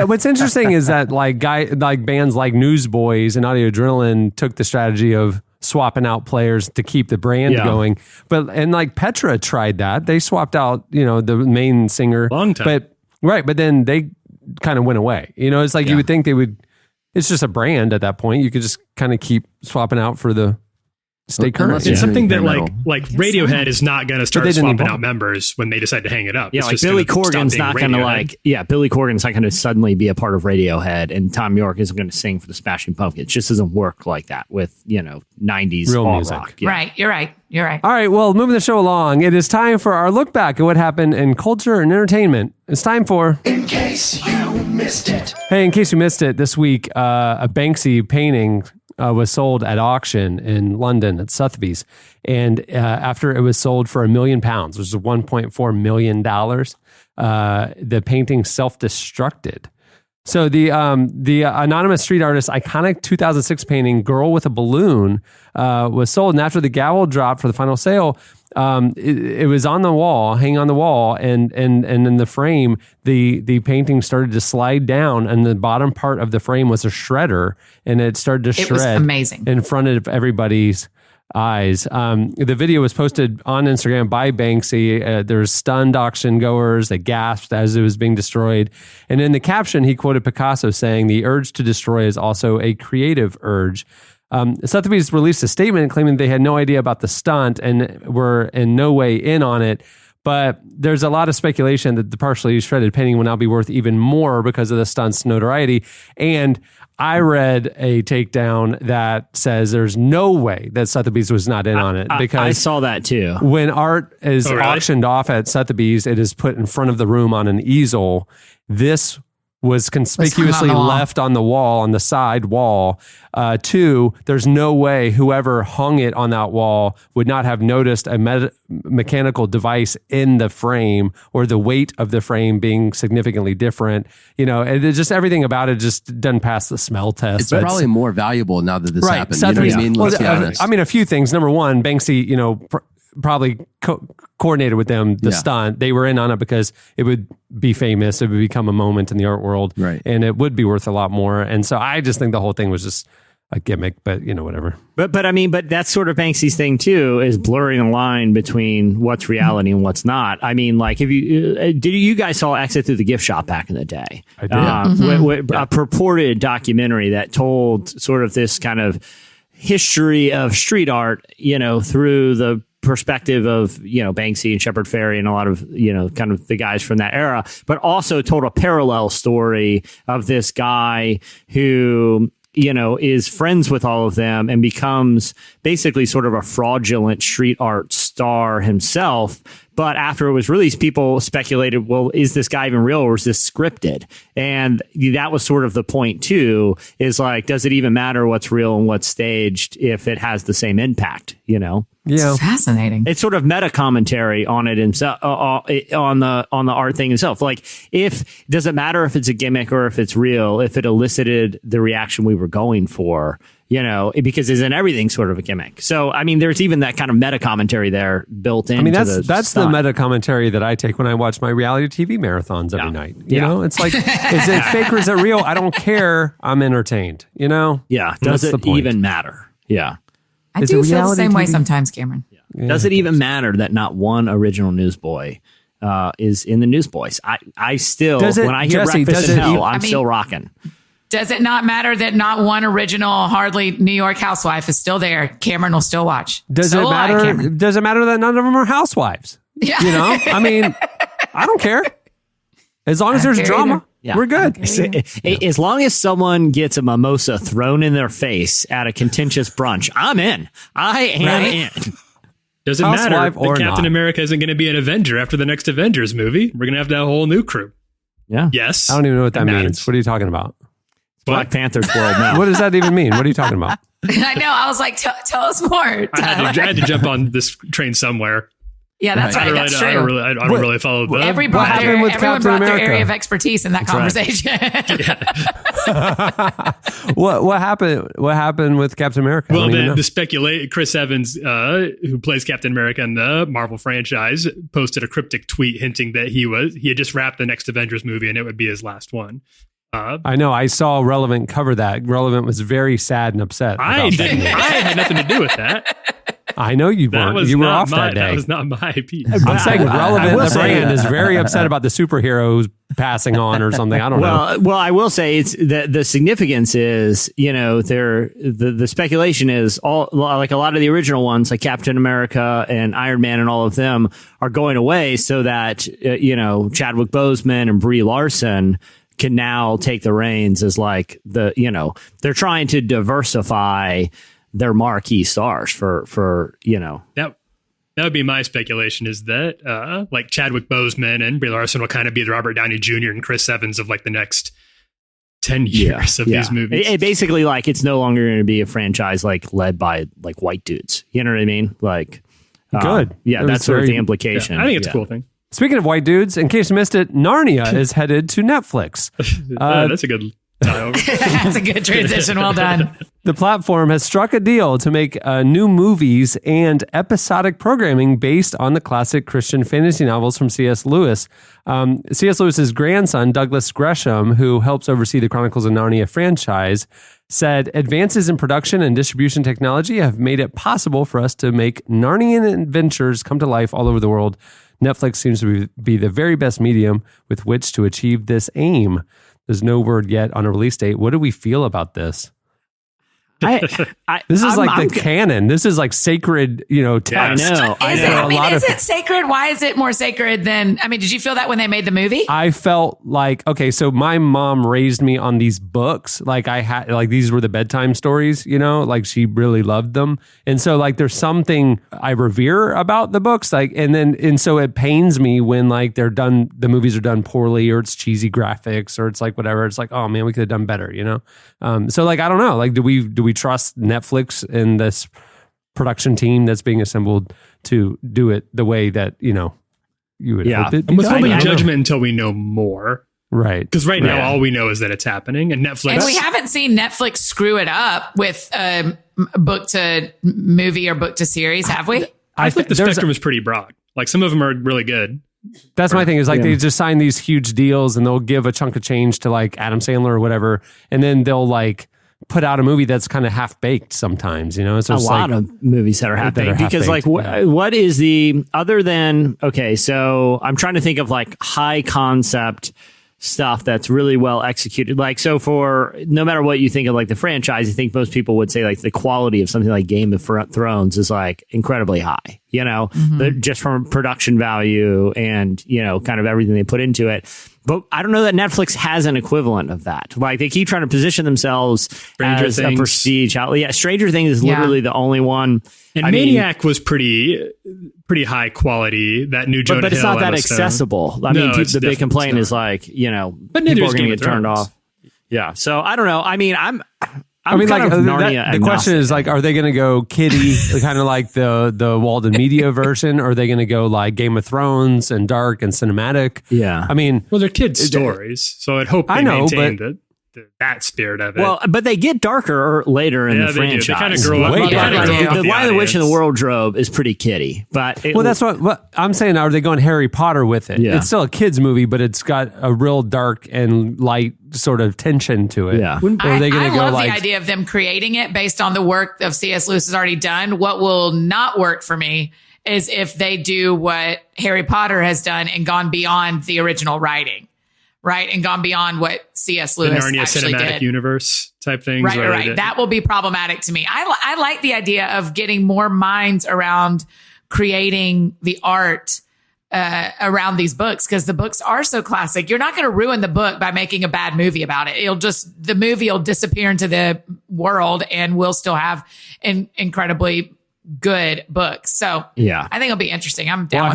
What's interesting is that like bands like Newsboys and Audio Adrenaline took the strategy of swapping out players to keep the brand going. And like Petra tried that. They swapped out, the main singer. Long time. But then they kind of went away. It's like you would think they would. It's just a brand at that point. You could just kind of keep swapping out for the stay current. It's something that metal. like Radiohead is not going to start they didn't swapping evolve. out members when they decide to hang it up. Yeah, It's like just Billy gonna stop Corgan's being not going to Radiohead. Billy Corgan's not going to suddenly be a part of Radiohead, and Tom York isn't going to sing for the Smashing Pumpkins. It just doesn't work like that with 90s Real alt music. rock. Yeah. Right. You're right. All right, well, moving the show along, it is time for our look back at what happened in culture and entertainment. It's time for In case you missed it. Hey, in case you missed it, this week, a Banksy painting was sold at auction in London at Sotheby's. And after it was sold for £1 million, which is $1.4 million, the painting self-destructed. So the anonymous street artist iconic 2006 painting "Girl with a Balloon" was sold, and after the gavel dropped for the final sale, it was on the wall, hanging on the wall, and in the frame, the painting started to slide down, and the bottom part of the frame was a shredder, and it started to shred. It was amazing in front of everybody's eyes. The video was posted on Instagram by Banksy. There's stunned auction goers that gasped as it was being destroyed. And in the caption, he quoted Picasso saying, "The urge to destroy is also a creative urge." Sotheby's released a statement claiming they had no idea about the stunt and were in no way in on it. But there's a lot of speculation that the partially shredded painting will now be worth even more because of the stunt's notoriety. And I read a takedown that says there's no way that Sotheby's was not in on it, because I saw that too. When art is auctioned off at Sotheby's, it is put in front of the room on an easel. This was conspicuously left on the wall, on the side wall. Two, there's no way whoever hung it on that wall would not have noticed a mechanical device in the frame, or the weight of the frame being significantly different. You know, it just, everything about it just doesn't pass the smell test. It's probably more valuable now that this happened. You know what I mean? Well, Let's be honest. I mean, a few things. Number one, Banksy, you know, probably coordinated with them the stunt. They were in on it because it would be famous. It would become a moment in the art world, right? And it would be worth a lot more. And so I just think the whole thing was just a gimmick, but you know, whatever. But I mean, but that's sort of Banksy's thing too, is blurring the line between what's reality and what's not. I mean, like, if you guys saw Exit Through the Gift Shop back in the day? I did. A purported documentary that told sort of this kind of history of street art, you know, through the perspective of, you know, Banksy and Shepard Fairey and a lot of, you know, kind of the guys from that era, but also told a parallel story of this guy who, you know, is friends with all of them and becomes basically sort of a fraudulent street art star himself. But after it was released, people speculated, well, is this guy even real, or is this scripted? And that was sort of the point too, is like, does it even matter what's real and what's staged if it has the same impact, you know? Yeah, it's fascinating. It's sort of meta commentary on it himself, on the art thing itself. Like, does it matter if it's a gimmick or if it's real? If it elicited the reaction we were going for, you know, because isn't everything sort of a gimmick? So, I mean, there's even that kind of meta commentary there built in. I mean, that's the meta commentary that I take when I watch my reality TV marathons every night. You know, it's like, is it fake or is it real? I don't care. I'm entertained. You know? Yeah. Does it even matter? Yeah. I do feel the same way sometimes, Cameron. Yeah. Does it even matter that not one original newsboy is in the Newsboys? I still, when I hear Jesse, Breakfast in Hell, I'm still rocking. Does it not matter that not one original hardly New York housewife is still there? Cameron will still watch. Does it matter? Does it matter that none of them are housewives? Yeah. You know, I mean, I don't care. As long as there's drama, we're good. As long as someone gets a mimosa thrown in their face at a contentious brunch, I'm in. I am in. Does it matter that Captain America isn't going to be an Avenger after the next Avengers movie? We're going to have that whole new crew. Yeah. Yes. I don't even know what that means. What are you talking about? Black Panther's world now. What does that even mean? What are you talking about? I know. I was like, tell us more. I had to jump on this train somewhere. Yeah, that's right. That's true. I don't really follow that. Everyone brought their area of expertise in that conversation. Right. What happened? What happened with Captain America? Well, Chris Evans, who plays Captain America in the Marvel franchise, posted a cryptic tweet hinting that he had just wrapped the next Avengers movie and it would be his last one. I know. I saw Relevant cover that. Relevant was very sad and upset. I had nothing to do with that. I know you weren't. You were off that day. That was not my piece. I'm saying Relevant, the brand, is very upset about the superhero who's passing on or something. I don't know. Well, I will say it's the significance is, you know, the speculation is all like a lot of the original ones, like Captain America and Iron Man and all of them are going away so that, you know, Chadwick Boseman and Brie Larson can now take the reins as like they're trying to diversify their marquee stars for you know. That would be my speculation, is that like Chadwick Boseman and Brie Larson will kind of be the Robert Downey Jr. and Chris Evans of like the next 10 years of these movies. It basically, like, it's no longer going to be a franchise like led by like white dudes. You know what I mean? Like, good. Yeah, that's sort of the implication. Yeah, I think it's a cool thing. Speaking of white dudes, in case you missed it, Narnia is headed to Netflix. That's a good tie over. That's a good transition. Well done. The platform has struck a deal to make new movies and episodic programming based on the classic Christian fantasy novels from C.S. Lewis. C.S. Lewis's grandson, Douglas Gresham, who helps oversee the Chronicles of Narnia franchise, said advances in production and distribution technology have made it possible for us to make Narnian adventures come to life all over the world. Netflix seems to be the very best medium with which to achieve this aim. There's no word yet on a release date. What do we feel about this? This is the canon. This is like sacred, text. I know. Is it sacred? Why is it more sacred than? I mean, did you feel that when they made the movie? I felt like, okay, so my mom raised me on these books. Like I had, like these were the bedtime stories. Like she really loved them, and so like there's something I revere about the books. Like, and so it pains me when like they're done, the movies are done poorly, or it's cheesy graphics, or it's like whatever. It's like, oh man, we could have done better. So like I don't know. Like, do we trust Netflix and this production team that's being assembled to do it the way that you would hope it? I'm withholding judgment until we know more, right? Because right now all we know is that it's happening, and Netflix. And we haven't seen Netflix screw it up with book to movie or book to series, have we? I think the spectrum is pretty broad. Like some of them are really good. That's my thing is like they just sign these huge deals and they'll give a chunk of change to like Adam Sandler or whatever, and then they'll like put out a movie that's kind of half baked sometimes, So a lot of movies that are half baked because like what is the other than so I'm trying to think of like high concept stuff that's really well executed. Like, so for no matter what you think of like the franchise, I think most people would say like the quality of something like Game of Thrones is like incredibly high, just from production value and, kind of everything they put into it. But I don't know that Netflix has an equivalent of that. Like they keep trying to position themselves as a prestige. Stranger Things is literally the only one. And Maniac was pretty high quality. That new Jonah but it's Hill not that accessible. I mean, the big complaint is like, but people are going to get turned off. Yeah. So I don't know. I mean, I'm kind of Narnia the question is like, are they going to go kiddie, kind of like the Walden Media version? Or are they going to go like Game of Thrones and dark and cinematic? Yeah. I mean, well, they're kids' stories, so I'd hope they maintain that spirit of it. Well, but they get darker later in the franchise. They kind of grow up. The Lion, the Witch, and the Wardrobe is pretty kiddie. But that's what I'm saying. Are they going Harry Potter with it? Yeah. It's still a kids movie, but it's got a real dark and light sort of tension to it. Yeah. I love the idea of them creating it based on the work of C.S. Lewis has already done. What will not work for me is if they do what Harry Potter has done and gone beyond the original writing. Right. And gone beyond what C.S. Lewis the Narnia actually cinematic did. Universe type things. Right. That will be problematic to me. I like the idea of getting more minds around creating the art around these books, because the books are so classic. You're not going to ruin the book by making a bad movie about it. The movie will disappear into the world and we'll still have an incredibly good books. So I think it'll be interesting. I'm down. I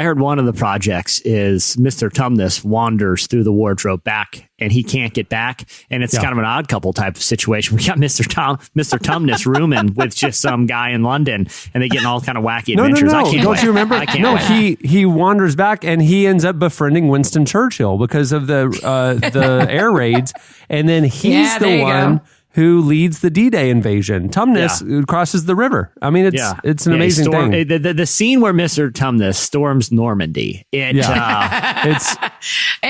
heard one of the projects is Mr. Tumnus wanders through the wardrobe back and he can't get back, and it's kind of an Odd Couple type of situation. We got Mr. Tumnus rooming with just some guy in London, and they get in all kind of wacky adventures. No. I can't Don't wait. you remember? I can't wait. He wanders back and he ends up befriending Winston Churchill because of the air raids, and then he's the one who leads the D-Day invasion. Tumnus crosses the river. I mean, it's an amazing thing. The scene where Mr. Tumnus storms Normandy. It's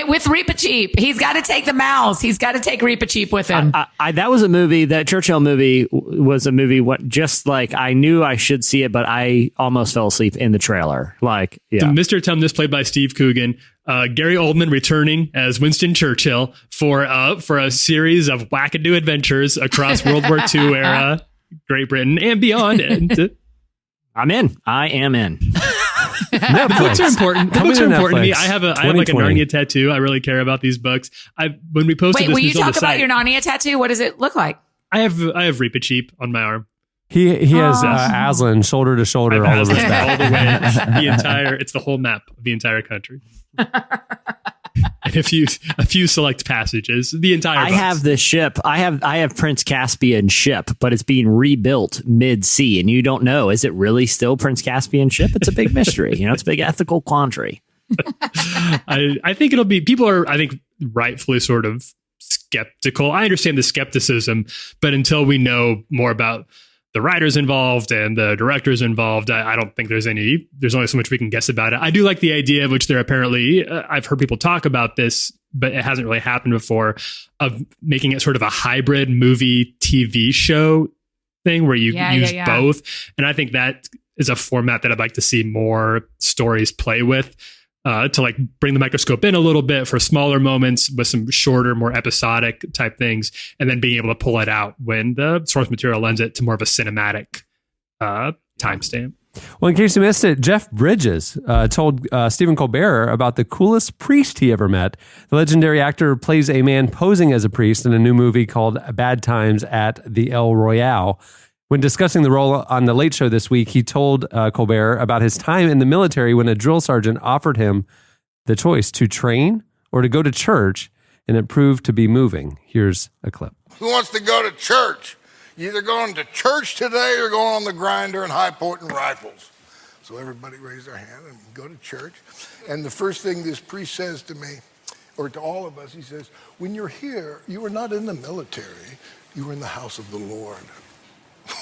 with Reepicheep. He's got to take the mouse. He's got to take Reepicheep with him. That was a movie. That Churchill movie was a movie. Just like I knew I should see it, but I almost fell asleep in the trailer. So Mr. Tumnus, played by Steve Coogan. Gary Oldman returning as Winston Churchill for a series of wackadoo adventures across World War II era Great Britain and beyond. I'm in. I am in. The books are important. The books are important to me. I have like a Narnia tattoo. I really care about these books. When we posted this, will you talk about your Narnia tattoo? What does it look like? I have Reepicheep on my arm. He has Aslan shoulder to shoulder all over his back. All the way. It's the whole map of the entire country. And a few select passages. The entire. I have the ship. I have Prince Caspian ship, but it's being rebuilt mid-sea, and you don't know, is it really still Prince Caspian ship? It's a big mystery. It's a big ethical quandary. I think it'll be, people are, I think, rightfully sort of skeptical. I understand the skepticism, but until we know more about the writers involved and the directors involved, I don't think there's only so much we can guess about it. I do like the idea, of which they're apparently, I've heard people talk about this, but it hasn't really happened before, of making it sort of a hybrid movie TV show thing where you use both. And I think that is a format that I'd like to see more stories play with, to like bring the microscope in a little bit for smaller moments with some shorter, more episodic type things, and then being able to pull it out when the source material lends it to more of a cinematic timestamp. Well, in case you missed it, Jeff Bridges told Stephen Colbert about the coolest priest he ever met. The legendary actor plays a man posing as a priest in a new movie called Bad Times at the El Royale. When discussing the role on The Late Show this week, he told Colbert about his time in the military when a drill sergeant offered him the choice to train or to go to church, and it proved to be moving. Here's a clip. Who wants to go to church? You're either going to church today or going on the grinder and high-pointing rifles. So everybody raised their hand and go to church. And the first thing this priest says to me, or to all of us, he says, when you're here, you are not in the military, you are in the house of the Lord.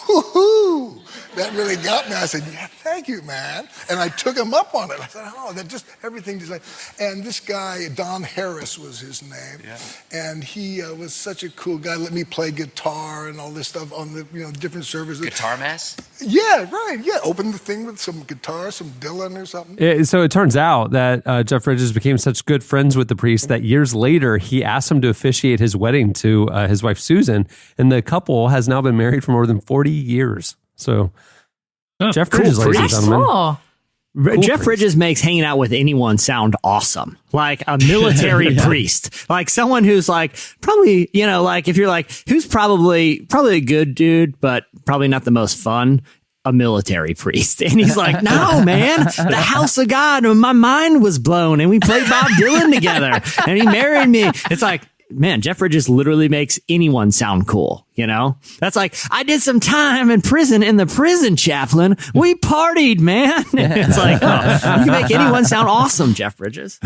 Woo-hoo! That really got me. I said, yeah, thank you, man. And I took him up on it. I said, oh, that just, everything just like, and this guy, Don Harris was his name. Yeah. And he was such a cool guy. Let me play guitar and all this stuff on the, different services. Guitar mass? Yeah, right. Yeah, open the thing with some guitar, some Dylan or something. So it turns out that Jeff Bridges became such good friends with the priest that years later, he asked him to officiate his wedding to his wife, Susan. And the couple has now been married for more than 40 years. So Jeff Bridges, ladies and gentlemen. Cool. Jeff Bridges makes hanging out with anyone sound awesome. Like a military priest, like someone who's like probably, like if you're like, who's probably a good dude, but probably not the most fun, a military priest. And he's like, no, man, the house of God, my mind was blown and we played Bob Dylan together and he married me. It's like, man, Jeff Bridges literally makes anyone sound cool. That's like, I did some time in prison in the prison chaplain. We partied, man. It's like, you can make anyone sound awesome, Jeff Bridges.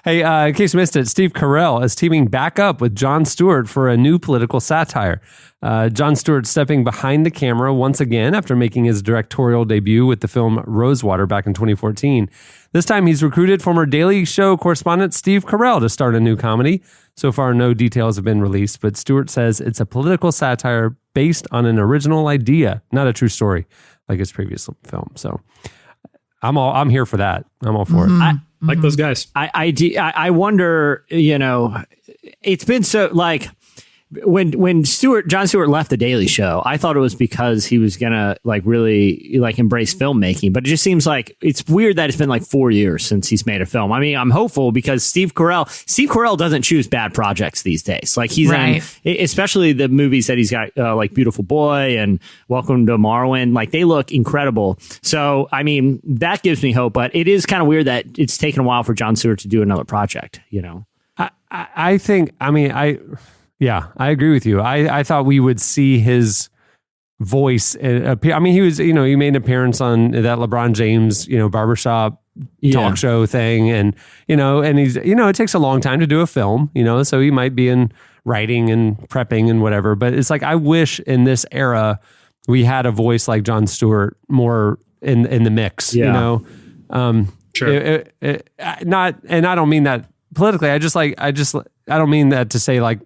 Hey, in case you missed it, Steve Carell is teaming back up with Jon Stewart for a new political satire. Jon Stewart stepping behind the camera once again after making his directorial debut with the film Rosewater back in 2014. This time he's recruited former Daily Show correspondent Steve Carell to start a new comedy. So far, no details have been released, but Stewart says it's a political satire based on an original idea, not a true story like his previous film. So I'm here for that. I'm all for it. I like those guys. I wonder, it's been so like, when Jon Stewart left the Daily Show, I thought it was because he was gonna like really like embrace filmmaking, but it just seems like it's weird that it's been like 4 years since he's made a film. I mean, I'm hopeful because Steve Carell doesn't choose bad projects these days. Like he's in, especially the movies that he's got, like Beautiful Boy and Welcome to Morrowind, like they look incredible. So I mean, that gives me hope, but it is kind of weird that it's taken a while for Jon Stewart to do another project. I think. Yeah, I agree with you. I thought we would see his voice appear. I mean, he was, he made an appearance on that LeBron James, barbershop talk show thing. And, and he's, it takes a long time to do a film, so he might be in writing and prepping and whatever. But it's like, I wish in this era we had a voice like Jon Stewart more in the mix, Sure. Not, and I don't mean that politically. I don't mean that to say like,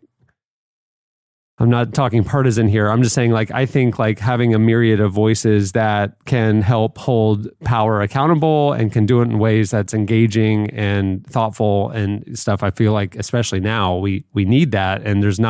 I'm not talking partisan here. I'm just saying, like, I think like having a myriad of voices that can help hold power accountable and can do it in ways that's engaging and thoughtful and stuff. I feel like, especially now, we need that. And there's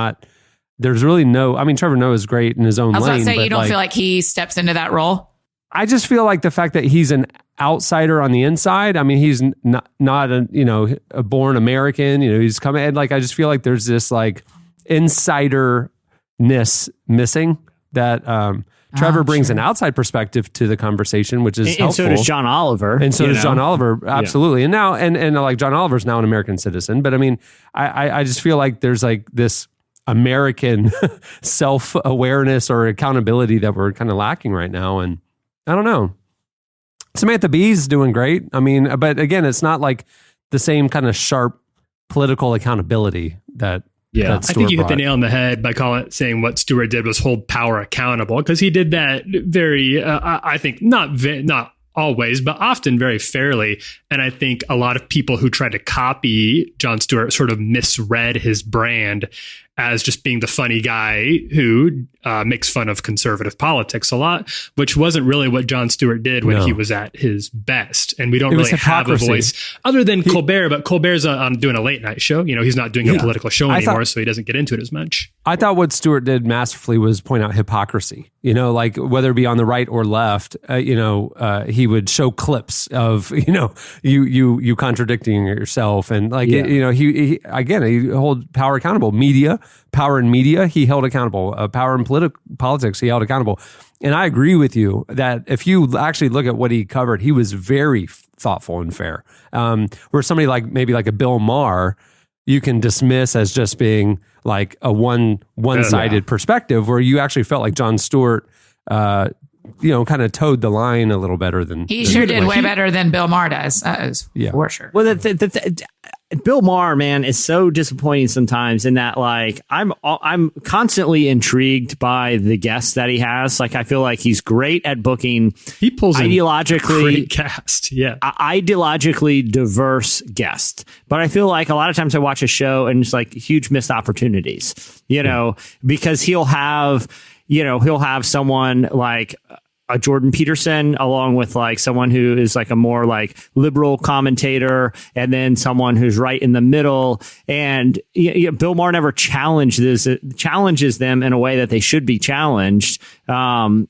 really no, I mean, Trevor Noah is great in his own lane. I was about to say, you don't feel like he steps into that role? I just feel like the fact that he's an outsider on the inside. I mean, he's not a born American, he's coming, and like, I just feel like there's this like insider missing that Trevor brings an outside perspective to the conversation, which is helpful. And so does John Oliver. John Oliver, absolutely. And now, and like John Oliver's now an American citizen, but I mean, I just feel like there's like this American self-awareness or accountability that we're kind of lacking right now. And I don't know. Samantha Bee's doing great. I mean, but again, it's not like the same kind of sharp political accountability that. Yeah, that I think you hit brought. the nail on the head by saying what Stewart did was hold power accountable, because he did that very, I think, not always, but often very fairly. And I think a lot of people who tried to copy Jon Stewart sort of misread his brand as just being the funny guy who makes fun of conservative politics a lot, which wasn't really what Jon Stewart did when he was at his best. And we don't really have a voice other than Colbert, but Colbert's on doing a late night show. You know, he's not doing a political show anymore, so he doesn't get into it as much. I thought what Stewart did masterfully was point out hypocrisy, you know, like whether it be on the right or left, he would show clips of, you contradicting yourself. And like, he hold power accountable. Power in media, he held accountable. Power in politics, he held accountable. And I agree with you that if you actually look at what he covered, he was very thoughtful and fair. Where somebody maybe like a Bill Maher, you can dismiss as just being like a one-sided perspective, where you actually felt like Jon Stewart, kind of towed the line a little better than he sure did way better than Bill Maher does. For sure. Well, Bill Maher, man, is so disappointing sometimes in that, like, I'm constantly intrigued by the guests that he has. Like, I feel like he's great at booking. He pulls ideologically great cast, ideologically diverse guests. But I feel like a lot of times I watch a show and it's like huge missed opportunities, because he'll have someone like a Jordan Peterson, along with like someone who is like a more like liberal commentator, and then someone who's right in the middle. And Bill Maher never challenges them in a way that they should be challenged. I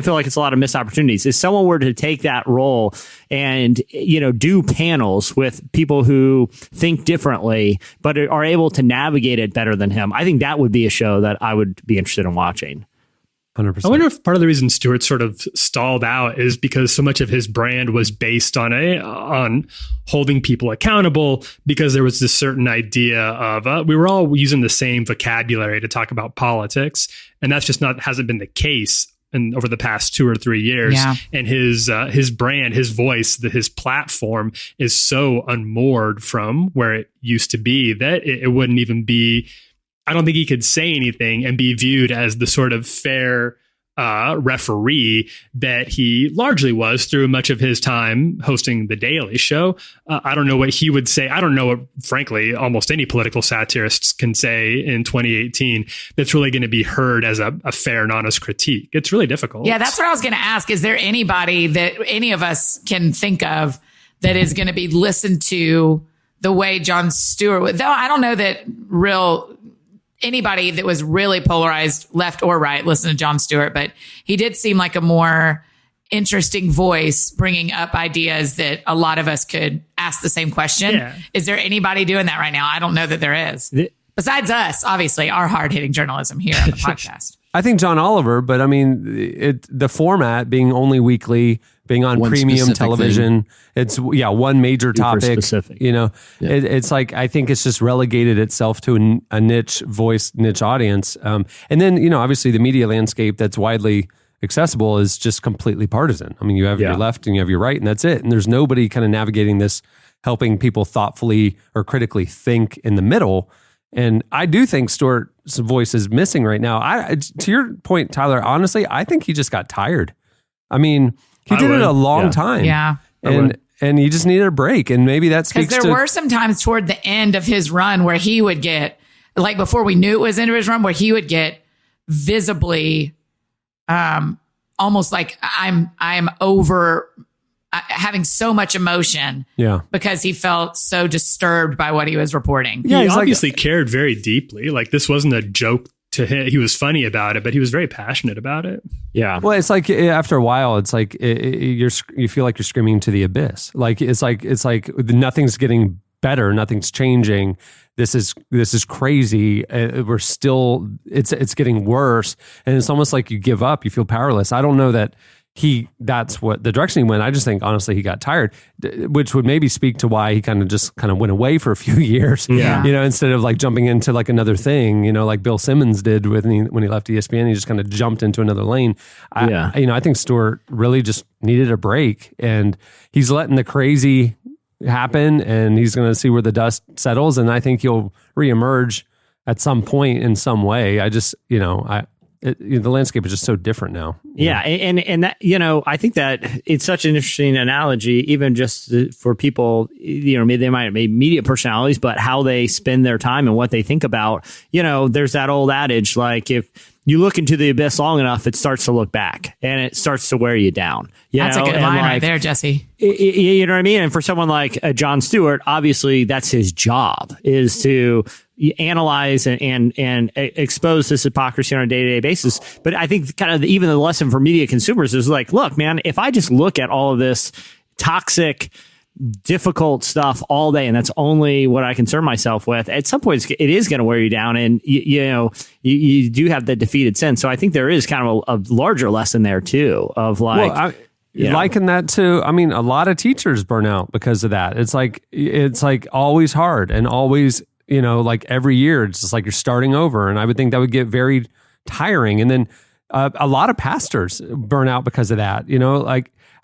feel like it's a lot of missed opportunities. If someone were to take that role and, do panels with people who think differently, but are able to navigate it better than him, I think that would be a show that I would be interested in watching. 100%. I wonder if part of the reason Stewart sort of stalled out is because so much of his brand was based on holding people accountable, because there was this certain idea of we were all using the same vocabulary to talk about politics, and that's just hasn't been the case over the past 2 or 3 years. Yeah. And his brand, his voice, his platform is so unmoored from where it used to be that it wouldn't even be. I don't think he could say anything and be viewed as the sort of fair referee that he largely was through much of his time hosting The Daily Show. I don't know what he would say. I don't know what, frankly, almost any political satirists can say in 2018 that's really going to be heard as a fair and honest critique. It's really difficult. Yeah, that's what I was going to ask. Is there anybody that any of us can think of that is going to be listened to the way Jon Stewart would? Though I don't know that anybody that was really polarized left or right listened to Jon Stewart, but he did seem like a more interesting voice, bringing up ideas that a lot of us could ask the same question. Yeah. Is there anybody doing that right now? I don't know that there is. Besides us, obviously, our hard-hitting journalism here on the podcast. I think John Oliver, but I mean, the format being only weekly, being on premium television, it's one major topic. Specific. It's like, I think it's just relegated itself to a niche audience. And then, obviously the media landscape that's widely accessible is just completely partisan. I mean, you have your left and you have your right, and that's it. And there's nobody kind of navigating this, helping people thoughtfully or critically think in the middle. And I do think Stewart's voice is missing right now. To your point, Tyler, honestly, I think he just got tired. I mean, he did it a long time. Yeah. And he just needed a break. And maybe that speaks to... Because there were some times toward the end of his run where he would get, like before we knew it was into his run, where he would get visibly almost like I'm over... having so much emotion because he felt so disturbed by what he was reporting. Yeah, he obviously cared very deeply. Like, this wasn't a joke to him. He was funny about it, but he was very passionate about it. Yeah. Well, it's like after a while, it's like you feel like you're screaming to the abyss. Like it's like nothing's getting better, nothing's changing. This is crazy. We're still it's getting worse, and it's almost like you give up. You feel powerless. I don't know that that's what the direction he went. I just think honestly he got tired, which would maybe speak to why he kind of went away for a few years. Yeah. Instead of like jumping into like another thing, like Bill Simmons did when he left ESPN, he just kind of jumped into another lane. I think Stewart really just needed a break, and he's letting the crazy happen, and he's going to see where the dust settles, and I think he'll reemerge at some point in some way. I just, the landscape is just so different now. Yeah. And that, I think that it's such an interesting analogy, even just for people, maybe they might have media personalities, but how they spend their time and what they think about. There's that old adage, like if you look into the abyss long enough, it starts to look back and it starts to wear you down. That's a good line right there, Jesse. You know what I mean? And for someone like Jon Stewart, obviously that's his job, is to analyze and expose this hypocrisy on a day-to-day basis. But I think kind of even the lesson for media consumers is like, look, man, if I just look at all of this toxic, difficult stuff all day, and that's only what I concern myself with, at some point it is going to wear you down, and you do have that defeated sense. So I think there is kind of a larger lesson there too, of like, liken that to, a lot of teachers burn out because of that. It's like always hard and always, like every year it's just like you're starting over, and I would think that would get very tiring. And then a lot of pastors burn out because of that.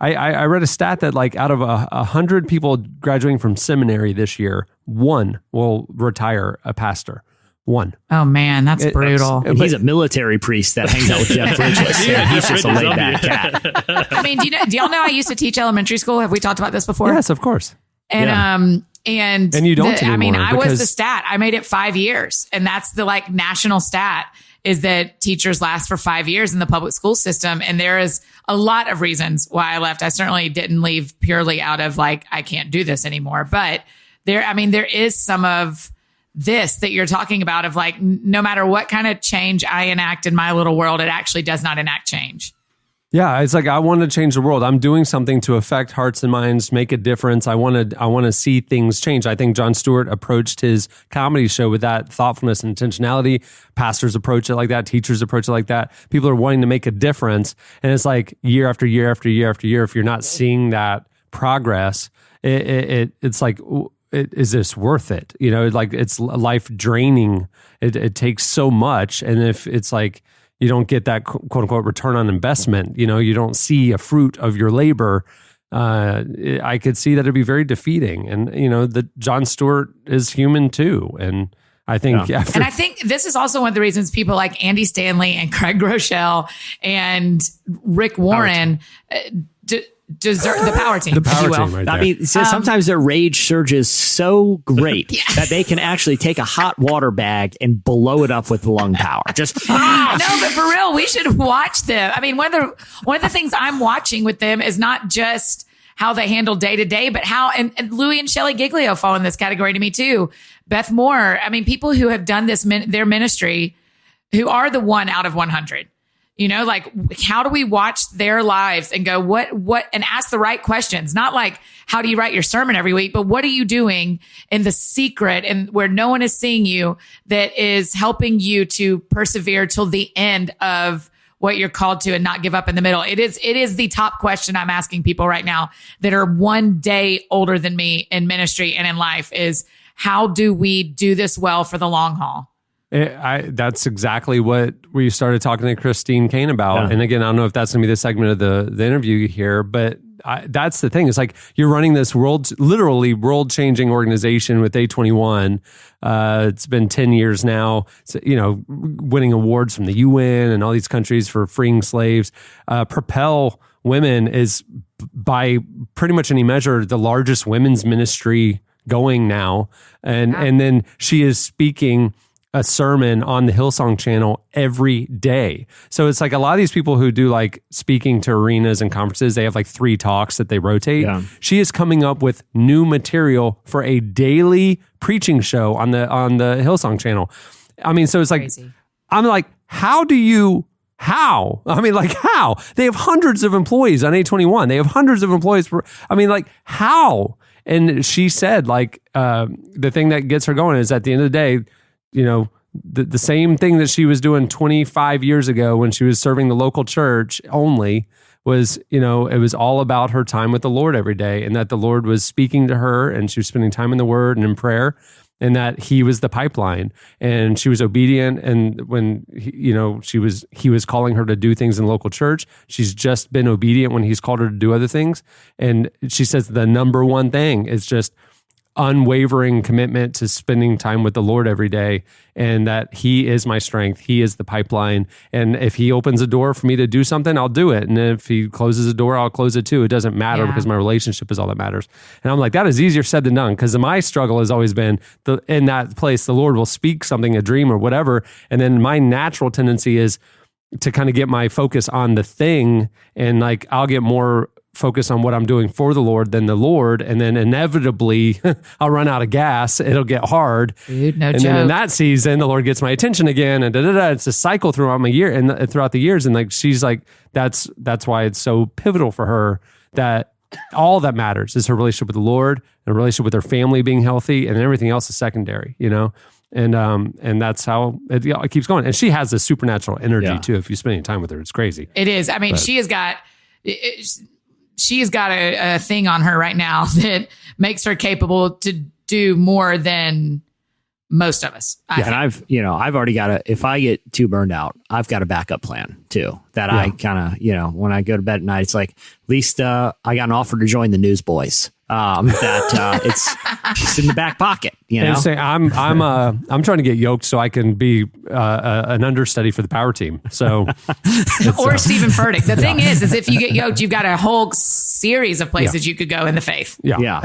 I read a stat that like out of 100 people graduating from seminary this year, one will retire a pastor. One. Oh man, that's brutal. He's a military priest that hangs out with Jeff Bridges. He's just a laid back cat. Do y'all know I used to teach elementary school? Have we talked about this before? Yes, of course. And and you don't anymore. I was the stat. I made it 5 years, and that's the like national stat, is that teachers last for 5 years in the public school system. And there is a lot of reasons why I left. I certainly didn't leave purely out of like, I can't do this anymore. But there is some of this that you're talking about of like, no matter what kind of change I enact in my little world, it actually does not enact change. Yeah, it's like I want to change the world. I'm doing something to affect hearts and minds, make a difference. I want to see things change. I think Jon Stewart approached his comedy show with that thoughtfulness and intentionality. Pastors approach it like that. Teachers approach it like that. People are wanting to make a difference, and it's like year after year after year after year. If you're not seeing that progress, it's like, is this worth it? Like it's life draining. It takes so much, and if it's like, you don't get that quote unquote return on investment, you don't see a fruit of your labor. I could see that it'd be very defeating. And, the Jon Stewart is human too. And I think, and I think this is also one of the reasons people like Andy Stanley and Craig Groeschel and Rick Warren deserve the power team. The power team right there. Sometimes their rage surges so great that they can actually take a hot water bag and blow it up with lung power. Just no, but for real, we should watch them. One of the things I'm watching with them is not just how they handle day to day, but how and Louis and Shelley Giglio fall in this category to me too. Beth Moore. People who have done this their ministry, who are the 1 out of 100. How do we watch their lives and go, what, and ask the right questions? Not like, how do you write your sermon every week, but what are you doing in the secret and where no one is seeing you that is helping you to persevere till the end of what you're called to and not give up in the middle? It is the top question I'm asking people right now that are one day older than me in ministry and in life is, how do we do this well for the long haul? That's exactly what we started talking to Christine Caine about. Yeah. And again, I don't know if that's going to be the segment of the interview here, but that's the thing. It's like you're running this literally world-changing organization with A21. It's been 10 years now. It's, winning awards from the UN and all these countries for freeing slaves. Propel Women is, by pretty much any measure, the largest women's ministry going now. And then she is speaking a sermon on the Hillsong channel every day. So it's like a lot of these people who do like speaking to arenas and conferences, they have like 3 talks that they rotate. Yeah. She is coming up with new material for a daily preaching show on the Hillsong channel. So it's like, crazy. I'm like, how? How? They have hundreds of employees on A21. They have hundreds of employees. How? And she said the thing that gets her going is at the end of the day, the same thing that she was doing 25 years ago when she was serving the local church only, was, you know, it was all about her time with the Lord every day, and that the Lord was speaking to her, and she was spending time in the Word and in prayer, and that He was the pipeline, and she was obedient. And when he was calling her to do things in local church, she's just been obedient when He's called her to do other things. And she says the number one thing is just unwavering commitment to spending time with the Lord every day, and that He is my strength. He is the pipeline. And if He opens a door for me to do something, I'll do it. And if He closes a door, I'll close it too. It doesn't matter because my relationship is all that matters. And I'm like, that is easier said than done, because my struggle has always been in that place, the Lord will speak something, a dream or whatever. And then my natural tendency is to kind of get my focus on the thing, and like I'll get more focus on what I'm doing for the Lord than the Lord, and then inevitably I'll run out of gas. It'll get hard. Dude, no and joke. then in that season, the Lord gets my attention again, and it's a cycle throughout my year and throughout the years. And like she's like, that's why it's so pivotal for her that all that matters is her relationship with the Lord and her relationship with her family being healthy, and everything else is secondary, you know. And that's how it keeps going. And she has this supernatural energy too. If you spend any time with her, it's crazy. It is. I mean, she has got a thing on her right now that makes her capable to do more than most of us. And I've already got if I get too burned out, I've got a backup plan too, that I kind of, when I go to bed at night, it's like, at least I got an offer to join the Newsboys. It's in the back pocket, you know. Saying, I'm trying to get yoked so I can be an understudy for the power team. So, or Stephen Furtick. The thing is if you get yoked, you've got a whole series of places you could go in the faith. Yeah.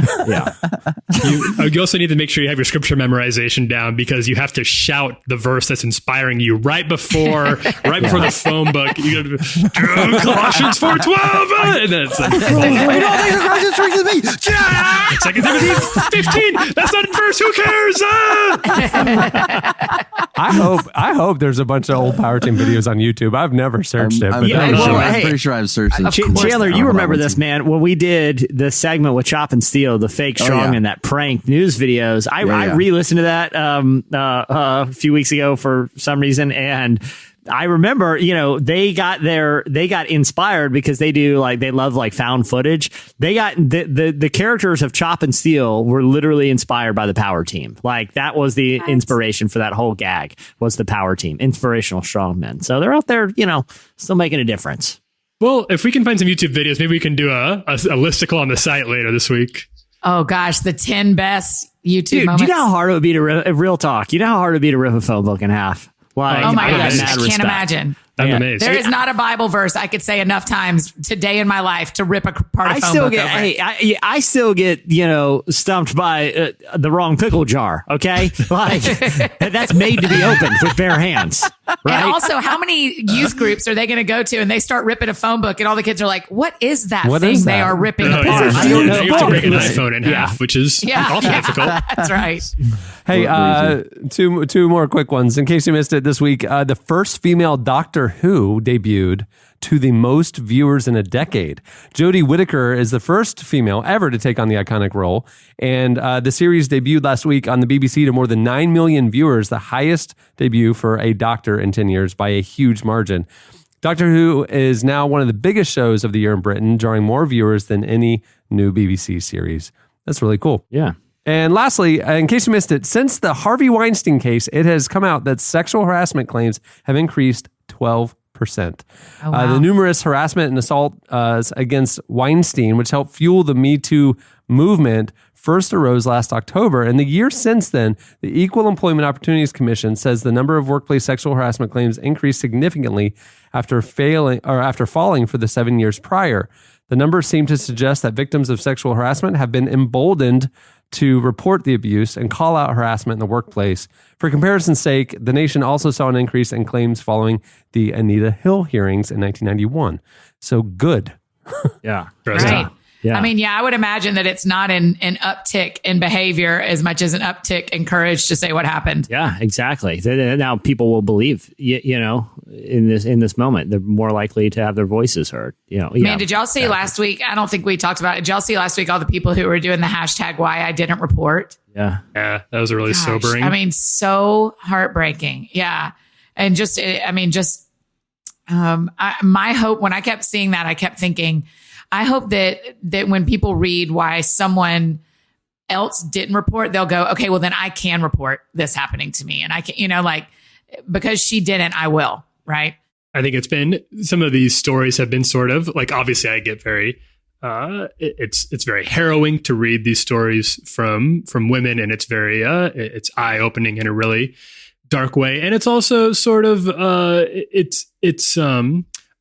You also need to make sure you have your scripture memorization down, because you have to shout the verse that's inspiring you right before the phone book. You got to Colossians 4:12, and then it's like, 2 Timothy 15. That's not in verse. Who cares? I hope there's a bunch of old power team videos on YouTube. I've never searched it, but I'm pretty sure I've searched it. Chandler, you remember this, man? When we did the segment with Chop and Steele, the fake strong and that prank news videos, I re-listened to that a few weeks ago for some reason, and I remember, they got inspired because they love found footage. They got the characters of Chop and Steele were literally inspired by the power team. Like that was the inspiration for that whole gag, was the power team, inspirational strongmen. So they're out there, still making a difference. Well, if we can find some YouTube videos, maybe we can do a listicle on the site later this week. Oh gosh, the 10 best YouTube moments. Do you know how hard it would be to real talk? You know how hard it would be to rip a phone book in half? Like, oh my gosh, I can't imagine. I'm amazed. There is not a Bible verse I could say enough times today in my life to rip a part of phone book over. I still get, stumped by the wrong pickle jar. Okay. Like that's made to be opened with bare hands. Right. And also, how many youth groups are they going to go to and they start ripping a phone book and all the kids are like, what is that thing they are ripping apart? You have to break an iPhone in half, which is also difficult. That's right. Hey, two more quick ones. In case you missed it this week, the first female Doctor Who debuted to the most viewers in a decade. Jodie Whittaker is the first female ever to take on the iconic role. And the series debuted last week on the BBC to more than 9 million viewers, the highest debut for a Doctor in 10 years by a huge margin. Doctor Who is now one of the biggest shows of the year in Britain, drawing more viewers than any new BBC series. That's really cool. Yeah. And lastly, in case you missed it, since the Harvey Weinstein case, it has come out that sexual harassment claims have increased 12%. Oh, wow. The numerous harassment and assault against Weinstein, which helped fuel the Me Too movement, first arose last October. And the year since then, the Equal Employment Opportunities Commission says the number of workplace sexual harassment claims increased significantly after falling for the 7 years prior. The numbers seem to suggest that victims of sexual harassment have been emboldened to report the abuse and call out harassment in the workplace. For comparison's sake, the nation also saw an increase in claims following the Anita Hill hearings in 1991. So good. Yeah. Right. Yeah. I mean, I would imagine that it's not an uptick in behavior as much as an uptick in courage to say what happened. Yeah, exactly. Now people will believe, in this moment, they're more likely to have their voices heard. Man, did y'all see last week? I don't think we talked about it. Did y'all see last week all the people who were doing the hashtag why I didn't report? Yeah. Yeah, that was really sobering. I mean, so heartbreaking. Yeah. And My hope, when I kept seeing that, I kept thinking, I hope that when people read why someone else didn't report, they'll go, okay, well then I can report this happening to me. And I can, because she didn't, I will. Right. I think some of these stories have been sort of like, obviously I get very, it's very harrowing to read these stories from women, and it's very, it's eye opening in a really dark way. And it's also sort of, I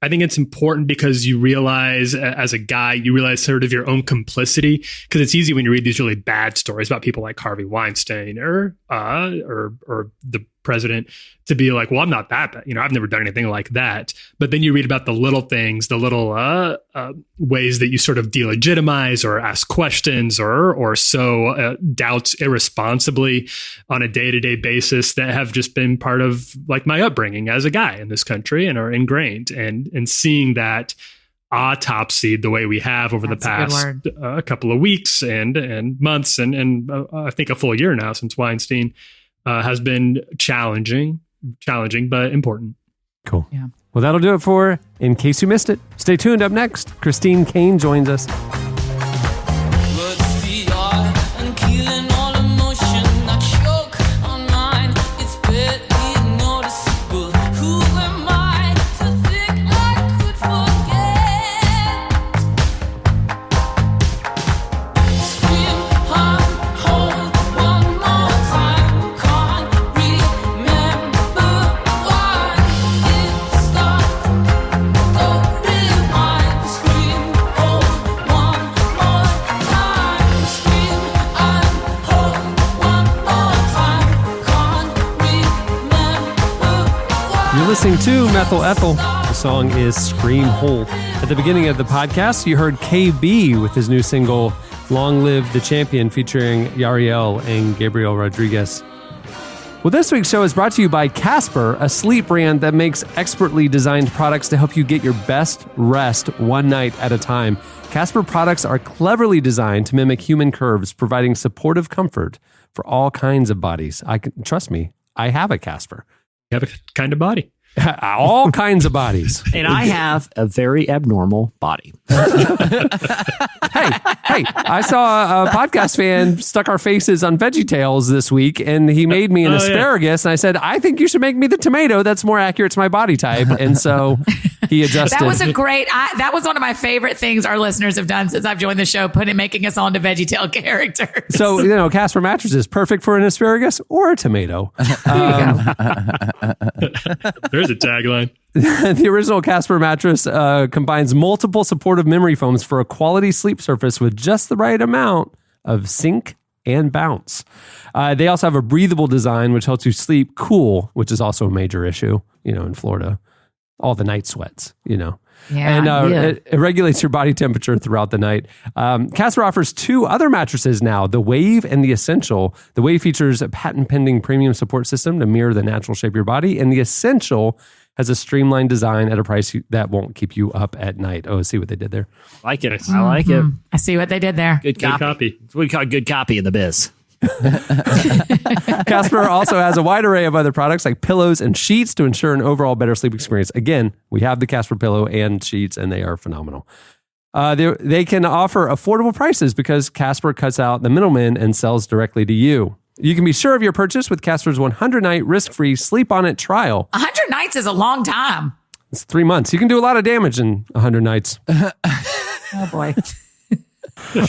think it's important because you realize, as a guy, you realize sort of your own complicity, because it's easy when you read these really bad stories about people like Harvey Weinstein or the president to be like, well, I'm not that bad. I've never done anything like that. But then you read about the little things, the little ways that you sort of delegitimize or ask questions or sow doubts irresponsibly on a day-to-day basis that have just been part of like my upbringing as a guy in this country and are ingrained. And seeing that autopsy the way we have over the past couple of weeks and months and I think a full year now since Weinstein has been challenging, but important. Cool. Yeah. Well, that'll do it for In Case You Missed It. Stay tuned. Up next, Christine Caine joins us. Listening to Methyl Ethel. The song is Scream Hole. At the beginning of the podcast, you heard KB with his new single, Long Live the Champion, featuring Yariel and Gabriel Rodriguez. Well, this week's show is brought to you by Casper, a sleep brand that makes expertly designed products to help you get your best rest one night at a time. Casper products are cleverly designed to mimic human curves, providing supportive comfort for all kinds of bodies. Trust me, I have a Casper. You have a kind of body. All kinds of bodies. And I have a very abnormal body. Hey, I saw a podcast fan stuck our faces on VeggieTales this week, and he made me an asparagus, and I said, I think you should make me the tomato. That's more accurate to my body type. And so he adjusted. That was that was one of my favorite things our listeners have done since I've joined the show, making us all into VeggieTale characters. So, Casper mattress is perfect for an asparagus or a tomato. There's a tagline. The original Casper mattress combines multiple supportive memory foams for a quality sleep surface with just the right amount of sink and bounce. They also have a breathable design, which helps you sleep cool, which is also a major issue, in Florida. All the night sweats, Yeah, and it regulates your body temperature throughout the night. Casper offers two other mattresses now, the Wave and the Essential. The Wave features a patent-pending premium support system to mirror the natural shape of your body, and the Essential has a streamlined design at a price that won't keep you up at night. Oh, see what they did there? Like it. I like it. I see what they did there. Good copy. It's what we call good copy in the biz. Casper also has a wide array of other products like pillows and sheets to ensure an overall better sleep experience. Again, we have the Casper pillow and sheets, and they are phenomenal. They can offer affordable prices because Casper cuts out the middleman and sells directly to you. You can be sure of your purchase with Casper's 100-night risk-free Sleep On It trial. 100 nights is a long time. It's 3 months. You can do a lot of damage in 100 nights. Oh, boy.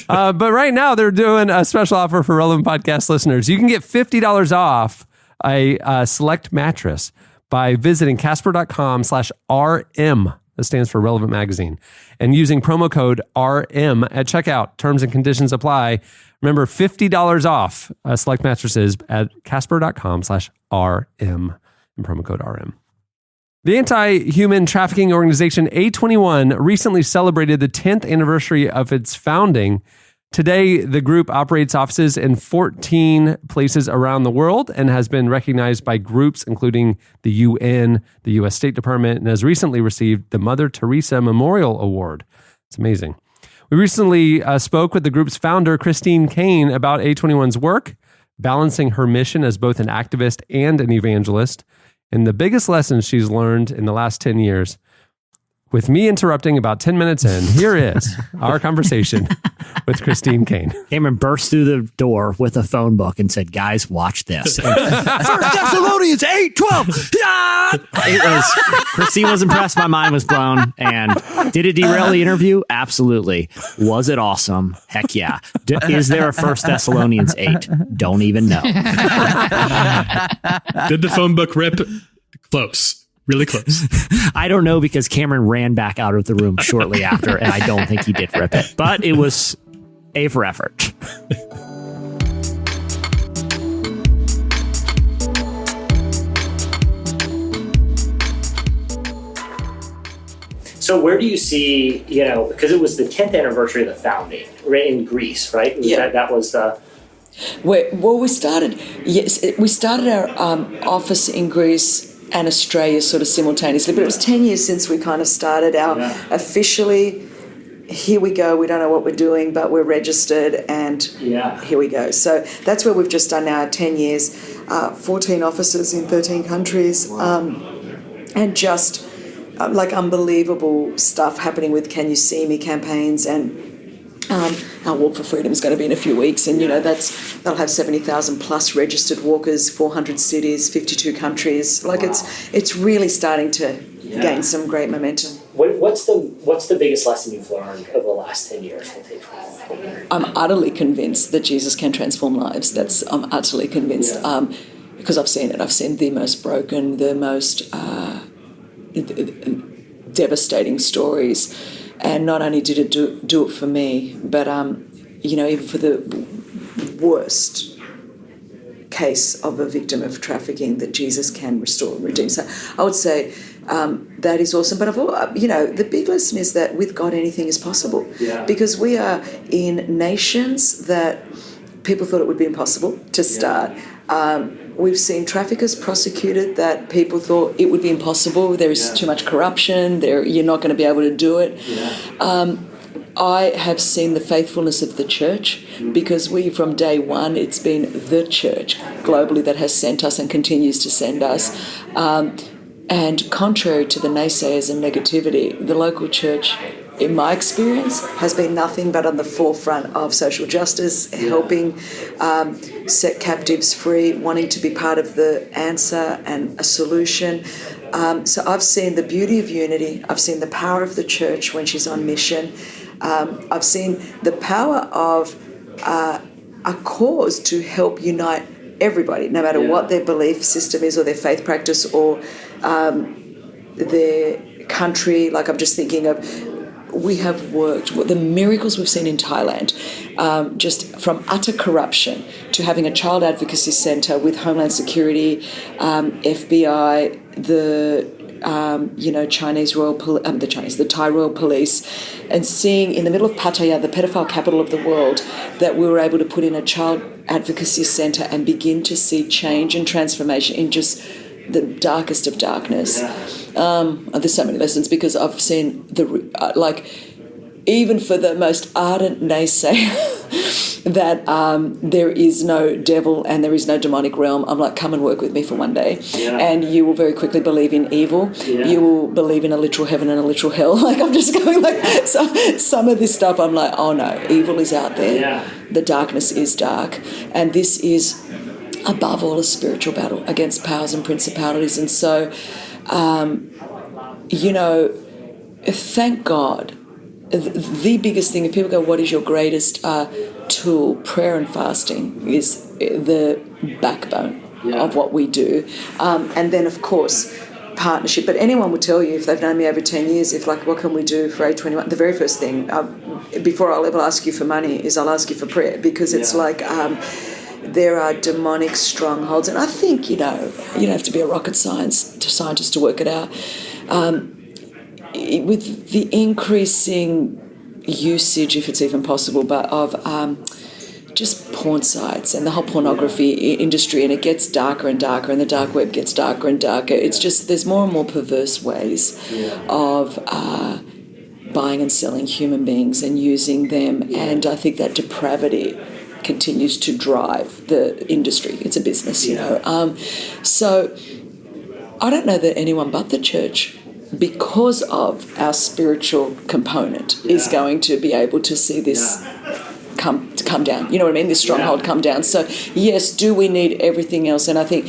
But right now, they're doing a special offer for Relevant Podcast listeners. You can get $50 off a select mattress by visiting casper.com/RM. That stands for Relevant Magazine. And using promo code RM at checkout. Terms and conditions apply. Remember, $50 off select mattresses at casper.com/RM and promo code RM. The anti-human trafficking organization A21 recently celebrated the 10th anniversary of its founding. Today, the group operates offices in 14 places around the world and has been recognized by groups including the UN, the U.S. State Department, and has recently received the Mother Teresa Memorial Award. It's amazing. We recently spoke with the group's founder, Christine Caine, about A21's work, balancing her mission as both an activist and an evangelist. And the biggest lesson she's learned in the last 10 years, with me interrupting about 10 minutes in, here is our conversation with Christine Caine. Cameron burst through the door with a phone book and said, guys, watch this. 1 Thessalonians 8:12. Christine was impressed. My mind was blown. And did it derail the interview? Absolutely. Was it awesome? Heck yeah. Is there a 1 Thessalonians 8? Don't even know. Did the phone book rip? Close. Really close. I don't know because Cameron ran back out of the room shortly after, and I don't think he did rip it. But it was A for effort. So where do you see, because it was the 10th anniversary of the founding in Greece, right? Yeah. That was the... We started our office in Greece and Australia sort of simultaneously, but it was 10 years since we kind of started our officially, here we go, we don't know what we're doing, but we're registered and here we go. So that's where we've just done now 10 years, 14 offices in 13 countries, and just unbelievable stuff happening with Can You See Me campaigns, and our Walk for Freedom is going to be in a few weeks, and they'll have 70,000 plus registered walkers, 400 cities, 52 countries. It's really starting to gain some great momentum. What's the biggest lesson you've learned over the last 10 years? I'm utterly convinced that Jesus can transform lives. I'm utterly convinced because I've seen it. I've seen the most broken, the most devastating stories. And not only did it do it for me, but even for the worst case of a victim of trafficking, that Jesus can restore and redeem. So I would say that is awesome. But the big lesson is that with God anything is possible, because we are in nations that people thought it would be impossible to start. We've seen traffickers prosecuted that people thought it would be impossible. There is too much corruption. You're not going to be able to do it. I have seen the faithfulness of the church, because from day one, it's been the church globally that has sent us and continues to send us. And contrary to the naysayers and negativity, the local church, in my experience, has been nothing but on the forefront of social justice, helping set captives free, wanting to be part of the answer and a solution. So I've seen the beauty of unity. I've seen the power of the church when she's on mission. I've seen the power of a cause to help unite everybody, no matter what their belief system is or their faith practice or their country. I'm just thinking of, we have worked, the miracles we've seen in Thailand, just from utter corruption to having a child advocacy centre with Homeland Security, FBI, the Thai Royal Police, and seeing in the middle of Pattaya, the pedophile capital of the world, that we were able to put in a child advocacy centre and begin to see change and transformation in just the darkest of darkness. There's so many lessons, because I've seen even for the most ardent naysayer that there is no devil and there is no demonic realm, I'm like, come and work with me for one day, and you will very quickly believe in evil. You will believe in a literal heaven and a literal hell. I'm just going some of this stuff, I'm like, oh no, evil is out there. The darkness is dark, and this is above all a spiritual battle against powers and principalities. And so, thank God. The biggest thing, if people go, what is your greatest tool? Prayer and fasting is the backbone of what we do. And then, of course, partnership. But anyone will tell you, if they've known me over 10 years, what can we do for A21? The very first thing, before I'll ever ask you for money, is I'll ask you for prayer, because it's there are demonic strongholds. And I think, you don't have to be a rocket scientist to work it out. With the increasing usage, if it's even possible, but of just porn sites and the whole pornography industry, and it gets darker and darker, and the dark web gets darker and darker. It's just, there's more and more perverse ways of buying and selling human beings and using them, and I think that depravity continues to drive the industry. It's a business, So I don't know that anyone but the church, because of our spiritual component, is going to be able to see this come down. You know what I mean? This stronghold come down. So yes, do we need everything else? And I think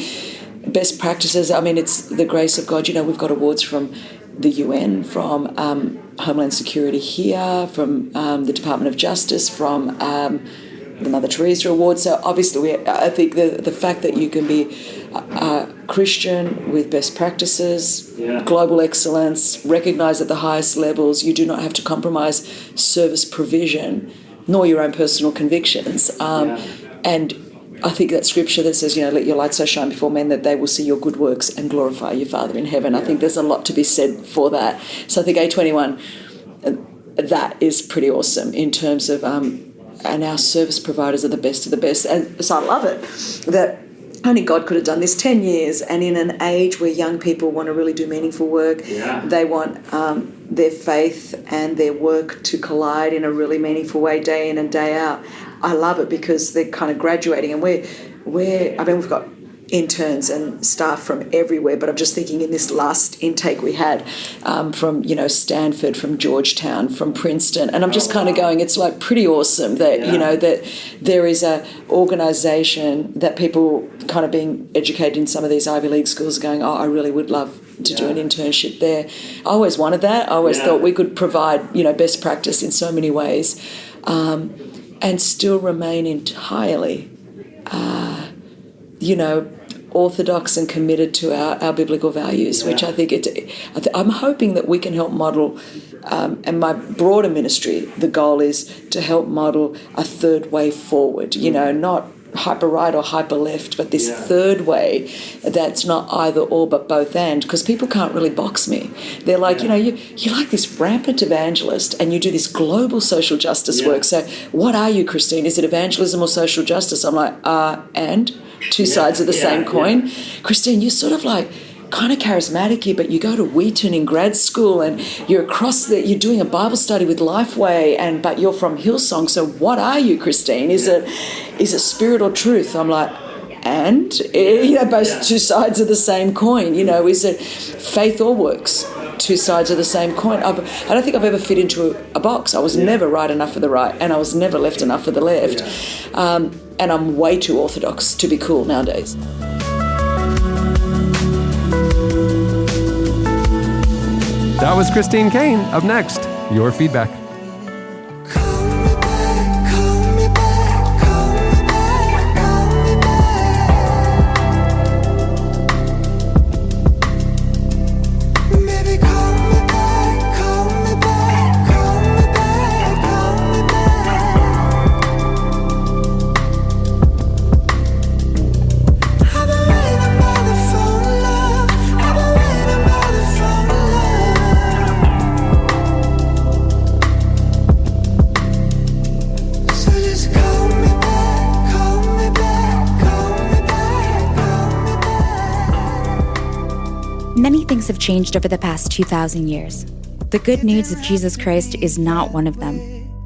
best practices, I mean, it's the grace of God. You know, we've got awards from the UN, from Homeland Security here, from the Department of Justice, from the Mother Teresa Award. So obviously, I think the fact that you can be a Christian with best practices, global excellence, recognised at the highest levels, you do not have to compromise service provision, nor your own personal convictions. And I think that scripture that says, let your light so shine before men that they will see your good works and glorify your Father in heaven. I think there's a lot to be said for that. So I think A21, that is pretty awesome in terms of, and our service providers are the best of the best. And so I love it that only God could have done this 10 years. And in an age where young people want to really do meaningful work, they want their faith and their work to collide in a really meaningful way day in and day out. I love it because they're kind of graduating, and we've got interns and staff from everywhere, but I'm just thinking in this last intake we had from Stanford, from Georgetown, from Princeton, and I'm just kind of going, it's like pretty awesome that that there is a organisation that people kind of being educated in some of these Ivy League schools going, oh, I really would love to do an internship there. I always wanted that. I always thought we could provide best practice in so many ways, and still remain entirely orthodox and committed to our biblical values, which I think I'm hoping that we can help model, and my broader ministry, the goal is to help model a third way forward, not hyper right or hyper left, but this third way that's not either or but both and, because people can't really box me. They're like, you're like this rampant evangelist and you do this global social justice work. So what are you, Christine? Is it evangelism or social justice? I'm like, and two sides of the same coin. Christine, you're sort of like kind of charismatic here, but you go to Wheaton in grad school and you're you're doing a Bible study with Lifeway, but you're from Hillsong. So what are you, Christine? Is it spirit or truth? I'm like, and both two sides of the same coin. Is it faith or works? Two sides of the same coin. I don't think I've ever fit into a box. I was never right enough for the right, and I was never left enough for the left. And I'm way too orthodox to be cool nowadays. That was Christine Caine. Up next, your feedback. Many things have changed over the past 2,000 years. The good news of Jesus Christ is not one of them.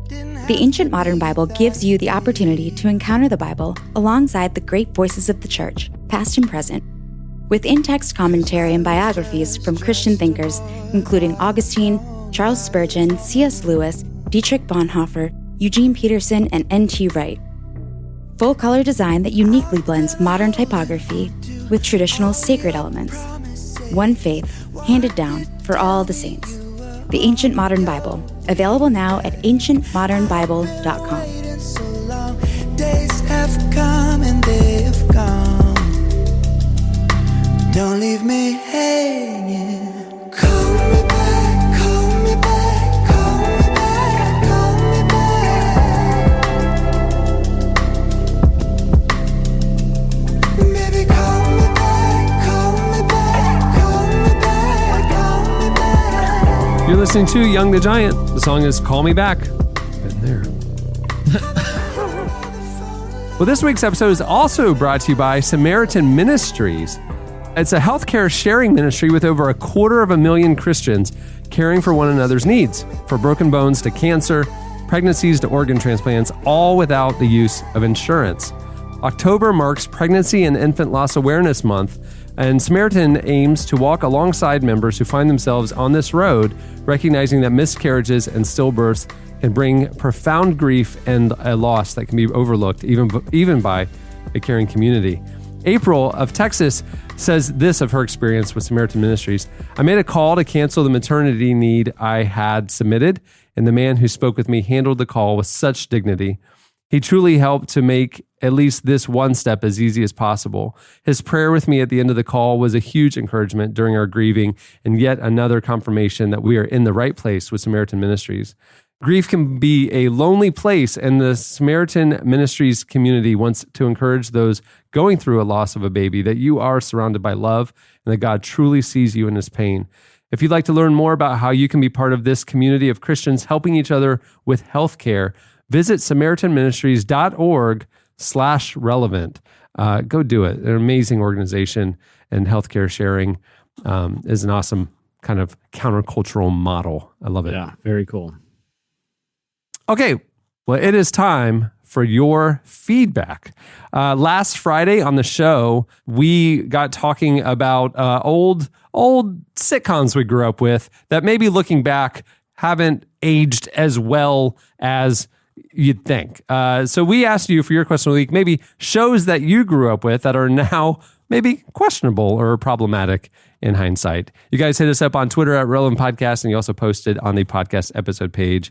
The Ancient Modern Bible gives you the opportunity to encounter the Bible alongside the great voices of the church, past and present, with in-text commentary and biographies from Christian thinkers, including Augustine, Charles Spurgeon, C.S. Lewis, Dietrich Bonhoeffer, Eugene Peterson, and N.T. Wright. Full-color design that uniquely blends modern typography with traditional sacred elements. One faith, handed down for all the saints. The Ancient Modern Bible, available now at ancientmodernbible.com. Days have come and they have gone. Don't leave me hanging. Call me back, call me back, call me back, call me back. Baby, call me back, call me back, call me back, call me back. You're listening to Young the Giant. The song is Call Me Back. Been there. Well, this week's episode is also brought to you by Samaritan Ministries. It's a healthcare sharing ministry with over 250,000 Christians caring for one another's needs, from broken bones to cancer, pregnancies to organ transplants, all without the use of insurance. October marks Pregnancy and Infant Loss Awareness Month, And Samaritan aims to walk alongside members who find themselves on this road, recognizing that miscarriages and stillbirths can bring profound grief and a loss that can be overlooked even by a caring community. April of Texas says this of her experience with Samaritan Ministries. I made a call to cancel the maternity need I had submitted, and the man who spoke with me handled the call with such dignity. He truly helped to make at least this one step as easy as possible. His prayer with me at the end of the call was a huge encouragement during our grieving and yet another confirmation that we are in the right place with Samaritan Ministries. Grief can be a lonely place, and the Samaritan Ministries community wants to encourage those going through a loss of a baby that you are surrounded by love and that God truly sees you in his pain. If you'd like to learn more about how you can be part of this community of Christians helping each other with healthcare, visit SamaritanMinistries.org/relevant. Go do it. They're an amazing organization, and healthcare sharing is an awesome kind of countercultural model. I love it. Yeah, very cool. Okay, well, it is time for your feedback. Last Friday on the show, we got talking about old sitcoms we grew up with that maybe looking back haven't aged as well as you'd think. So we asked you for your question of the week, maybe shows that you grew up with that are now maybe questionable or problematic in hindsight. You guys hit us up on Twitter at Relevant Podcast, and you also posted on the podcast episode page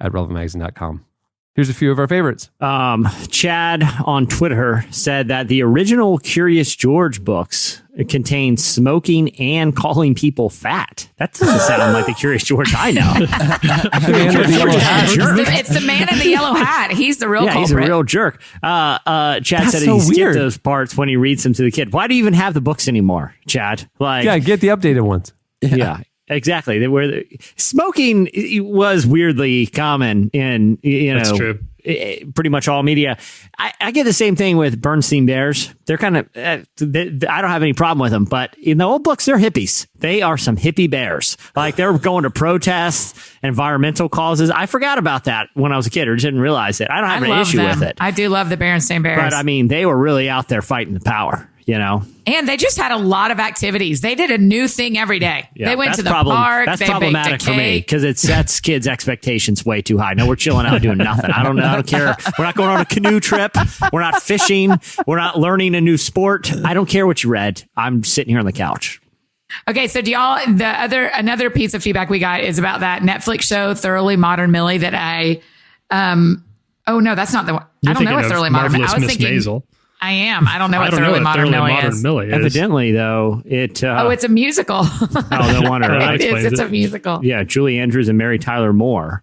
at relevantmagazine.com. Here's a few of our favorites. Chad on Twitter said that the original Curious George books contain smoking and calling people fat. That doesn't sound like the Curious George I know. It's the man in the yellow hat. He's the real culprit. He's a real jerk. Chad said he skipped those parts when he reads them to the kid. Why do you even have the books anymore, Chad? Get the updated ones. Yeah. Exactly. Smoking was weirdly common in, That's true. Pretty much all media. I get the same thing with Bernstein Bears. They're kind of, I don't have any problem with them, but in the old books, they're hippies. They are some hippie bears. Like they're going to protests, environmental causes. I forgot about that when I was a kid or didn't realize it. I don't have an issue with it. I do love the Bernstein Bears. But I mean, they were really out there fighting the power. And they just had a lot of activities. They did a new thing every day. Yeah, they went to the park. That's they problematic for me because it sets kids' expectations way too high. No, we're chilling out doing nothing. I don't care. We're not going on a canoe trip. We're not fishing. We're not learning a new sport. I don't care what you read. I'm sitting here on the couch. Okay, so another piece of feedback we got is about that Netflix show, Thoroughly Modern Millie, that oh no, that's not the one. I don't know what Thoroughly Modern Millie. I was thinking Maisel. I am. I don't know what Thoroughly Modern Millie is. Evidently, though, it... it's a musical. Oh, no wonder. It's a musical. Yeah, Julie Andrews and Mary Tyler Moore.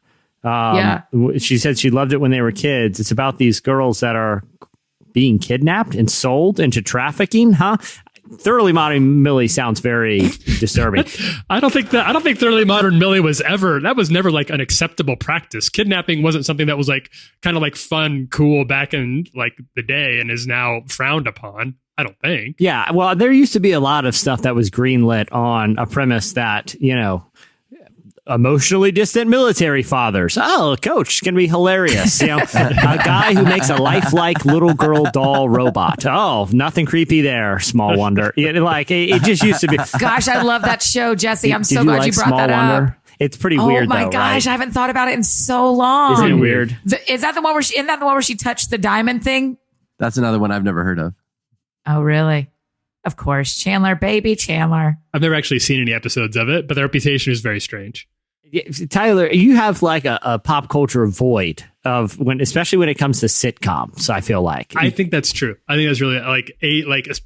She said she loved it when they were kids. It's about these girls that are being kidnapped and sold into trafficking, huh? Thoroughly Modern Millie sounds very disturbing. I don't think Thoroughly Modern Millie was never like an acceptable practice. Kidnapping wasn't something that was like kind of like fun, cool back in like the day and is now frowned upon. I don't think. Yeah. Well, there used to be a lot of stuff that was greenlit on a premise that, emotionally distant military fathers. Oh, coach, it's going to be hilarious. A guy who makes a lifelike little girl doll robot. Oh, nothing creepy there. Small wonder. It just used to be. Gosh, I love that show, Jesse. I'm so glad you brought that up. It's pretty weird. Oh my gosh, right? I haven't thought about it in so long. Isn't it weird? Is that the one where she touched the diamond thing? That's another one I've never heard of. Oh, really? Of course, Chandler, baby Chandler. I've never actually seen any episodes of it, but the reputation is very strange. Tyler, you have like a pop culture void of especially when it comes to sitcoms. I feel like I think that's true. I think that's really like 80s,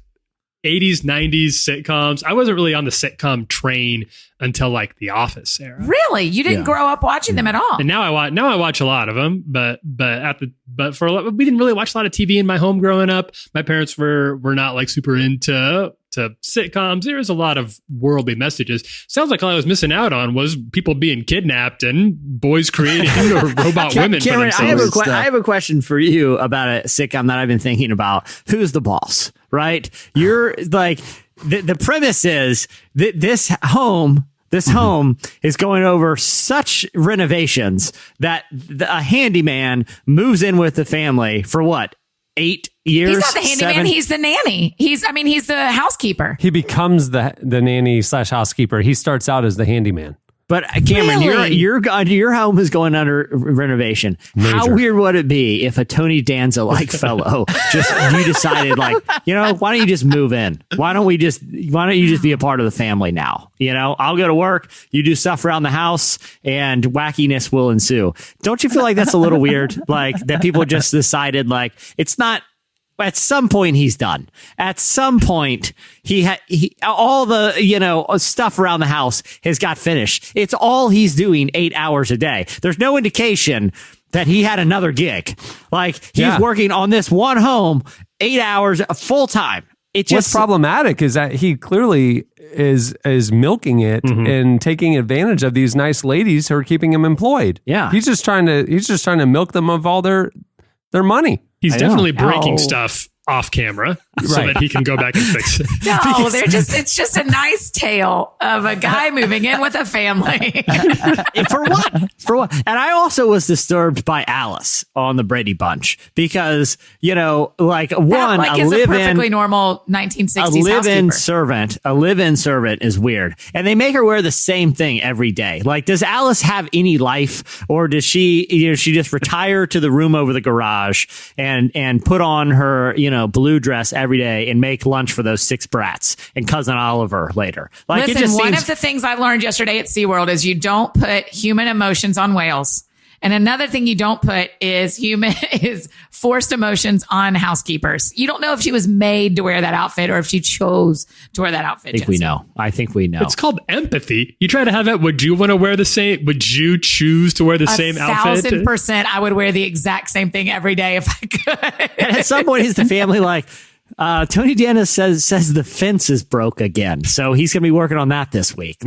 90s sitcoms. I wasn't really on the sitcom train until like the Office era. Really? You didn't grow up watching them at all? And now I watch a lot of them, but we didn't really watch a lot of TV in my home growing up. My parents were not like super into sitcoms. There was a lot of worldly messages. Sounds like all I was missing out on was people being kidnapped and boys creating robot women for themselves. I have a question for you about a sitcom that I've been thinking about. Who's the boss? Right? You're like the premise is that this home is going over such renovations that a handyman moves in with the family for what? 8 years. He's not the handyman. 7. He's the nanny. He's the housekeeper. He becomes the nanny / housekeeper. He starts out as the handyman. But Cameron, Really? your home is going under renovation. How Major. weird would it be if a Tony Danza like fellow you decided why don't you just move in? Why don't you just be a part of the family now? I'll go to work, you do stuff around the house, and wackiness will ensue. Don't you feel like that's a little weird? Like that people just decided it's not. At some point he's done. At some point all the stuff around the house has got finished. It's all he's doing 8 hours a day. There's no indication that he had another gig. He's working on this one home 8 hours full time. What's problematic is that he clearly is milking it and taking advantage of these nice ladies who are keeping him employed. Yeah, he's just trying to milk them of all their money. He's definitely breaking stuff off camera so that he can go back and fix it. No, it's just a nice tale of a guy moving in with a family. For what? And I also was disturbed by Alice on the Brady Bunch because, is a perfectly normal 1960s a live-in servant is weird. And they make her wear the same thing every day. Does Alice have any life, or does she just retire to the room over the garage and put on her, blue dress every day and make lunch for those 6 brats and cousin Oliver later? Listen, one of the things I learned yesterday at SeaWorld is you don't put human emotions on whales. And another thing you don't put is forced emotions on housekeepers. You don't know if she was made to wear that outfit or if she chose to wear that outfit. I think we know. It's called empathy. You try to have it. Would you want to wear the same? Would you choose to wear the same outfit? 1,000%. I would wear the exact same thing every day if I could. And at some point, is the family Tony Danza says the fence is broke again. So he's going to be working on that this week.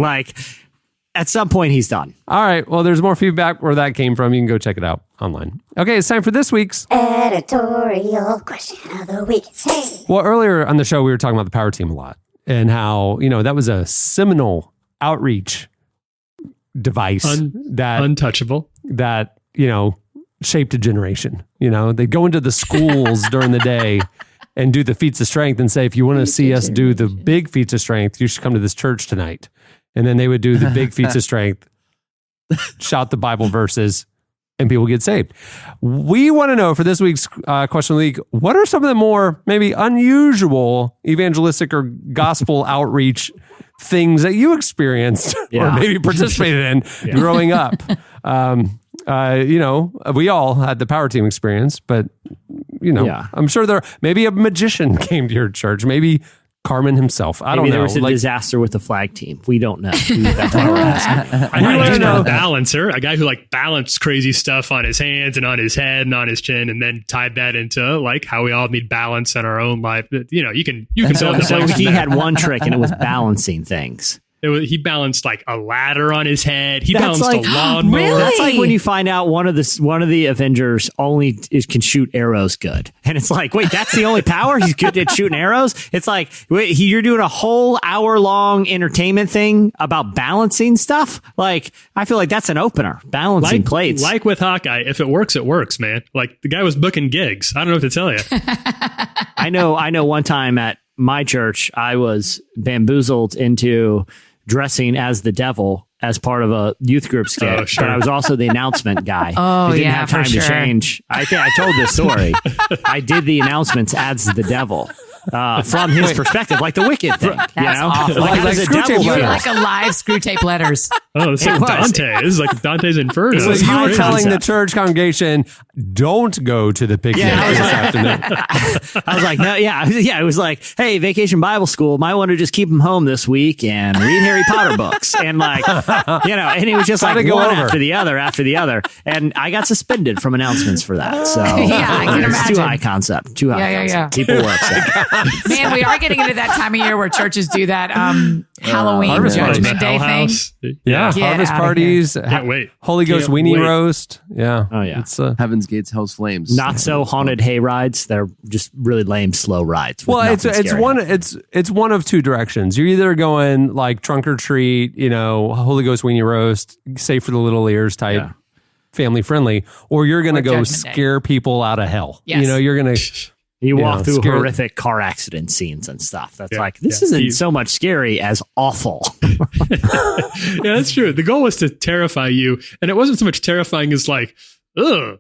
At some point, he's done. All right. Well, there's more feedback where that came from. You can go check it out online. Okay, it's time for this week's Editorial question of the week. Hey. Well, earlier on the show, we were talking about the Power Team a lot and how, that was a seminal outreach device that untouchable that, shaped a generation. They go into the schools during the day and do the feats of strength and say, if you want to see us do the big feats of strength, you should come to this church tonight. And then they would do the big feats of strength, shout the Bible verses, and people get saved. We want to know for this week's question of the week, what are some of the more maybe unusual evangelistic or gospel outreach things that you experienced or maybe participated in growing up? We all had the Power Team experience, but I'm sure maybe a magician came to your church, maybe Carmen himself. I don't know. There was a disaster with the flag team. We don't know. That's what we're asking. I know a balancer, a guy who balanced crazy stuff on his hands and on his head and on his chin, and then tied that into how we all need balance in our own life. You can so he had one trick, and it was balancing things. He balanced a ladder on his head. He balanced a lawnmower. Really? That's like when you find out one of the Avengers can shoot arrows good, and it's wait, that's the only power? He's good at shooting arrows. It's you're doing a whole hour-long entertainment thing about balancing stuff. I feel like that's an opener. Balancing plates. Like with Hawkeye, if it works, man. The guy was booking gigs. I don't know what to tell you. I know. One time at my church, I was bamboozled into dressing as the devil as part of a youth group skit, but I was also the announcement guy. He didn't have time to change. I think I told this story. I did the announcements as the devil. From his perspective, like the Wicked thing. That's awful. Like You're like a live screw tape letters. Oh, it's like Dante. This is like Dante's Inferno. So you were telling the church congregation, don't go to the picnic this afternoon. I was like, no, it was like, hey, Vacation Bible School, might want to just keep them home this week and read Harry Potter books. And and it was just like one after the other. And I got suspended from announcements for that. So I can imagine. Too high concept. People were upset. Man, we are getting into that time of year where churches do that Halloween Judgment Day thing. Yeah, harvest parties. Can't wait. Holy Ghost weenie roast. Yeah. Oh, yeah. It's Heaven's Gates, Hell's Flames. Not so haunted hay rides. They're just really lame, slow rides. Well, it's one of two directions. You're either going like trunk or treat, Holy Ghost weenie roast, safe for the little ears type. Yeah. Family friendly, or you're going to go scare people out of hell. Yes. You're going to You walk through horrific car accident scenes and stuff. That's this isn't so much scary as awful. Yeah, that's true. The goal was to terrify you, and it wasn't so much terrifying as like, ugh,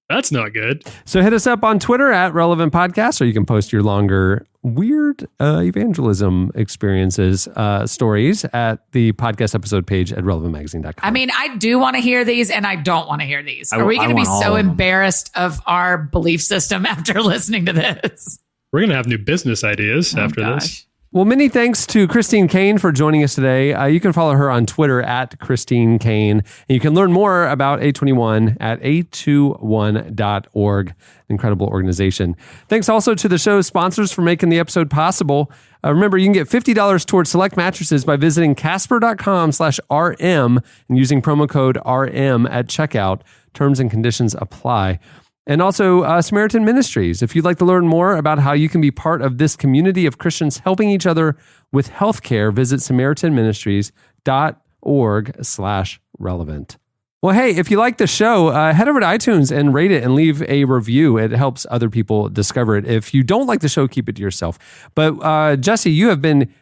that's not good. So hit us up on Twitter at Relevant Podcast, or you can post your longer weird evangelism experiences stories at the podcast episode page at relevantmagazine.com. I mean, I do want to hear these and I don't want to hear these. Are we going to be so embarrassed of our belief system after listening to this? We're going to have new business ideas after this. Well, many thanks to Christine Caine for joining us today. You can follow her on Twitter at Christine Caine. And you can learn more about A21 at a21.org. Incredible organization. Thanks also to the show's sponsors for making the episode possible. Remember, you can get $50 towards select mattresses by visiting Casper.com/RM and using promo code RM at checkout. Terms and conditions apply. And also Samaritan Ministries. If you'd like to learn more about how you can be part of this community of Christians helping each other with healthcare, visit SamaritanMinistries.org/relevant. Well, hey, if you like the show, head over to iTunes and rate it and leave a review. It helps other people discover it. If you don't like the show, keep it to yourself. But Jesse, you have been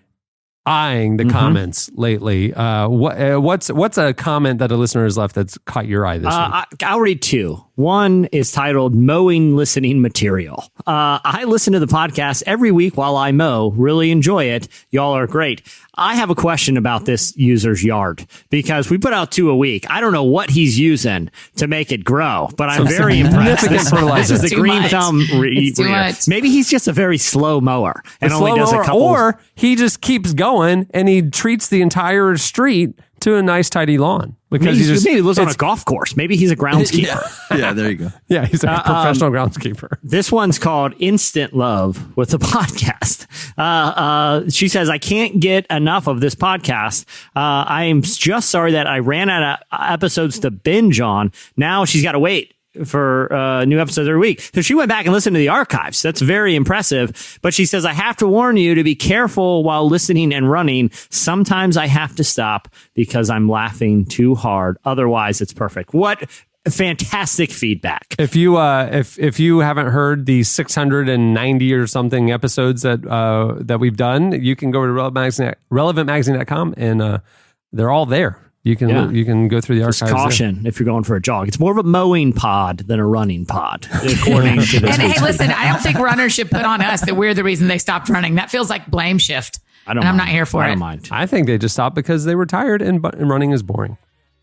eyeing the comments lately. What's a comment that a listener has left that's caught your eye this week? I'll read two. One is titled Mowing Listening Material. I listen to the podcast every week while I mow. Really enjoy it. Y'all are great. I have a question about this user's yard because we put out 2 a week. I don't know what he's using to make it grow, but I'm very impressed. This is the green thumb. Maybe he's just a very slow mower and only does a couple. Or he just keeps going and he treats the entire street to a nice, tidy lawn. Because maybe he lives on a golf course. Maybe he's a groundskeeper. Yeah, there you go. Yeah, he's a professional groundskeeper. This one's called Instant Love with the podcast. She says, I can't get enough of this podcast. I am just sorry that I ran out of episodes to binge on. Now she's got to wait for new episodes every week. So she went back and listened to the archives. That's very impressive. But she says, I have to warn you to be careful while listening and running. Sometimes I have to stop because I'm laughing too hard. Otherwise, it's perfect. What fantastic feedback. If you haven't heard the 690 or something episodes that we've done, you can go to relevantmagazine.com and they're all there. You can go through the archives. Just caution if you're going for a jog. It's more of a mowing pod than a running pod, according to this. And hey, listen, I don't think runners should put on us that we're the reason they stopped running. That feels like blame shift. I'm not here for it. I don't mind. I think they just stopped because they were tired and running is boring.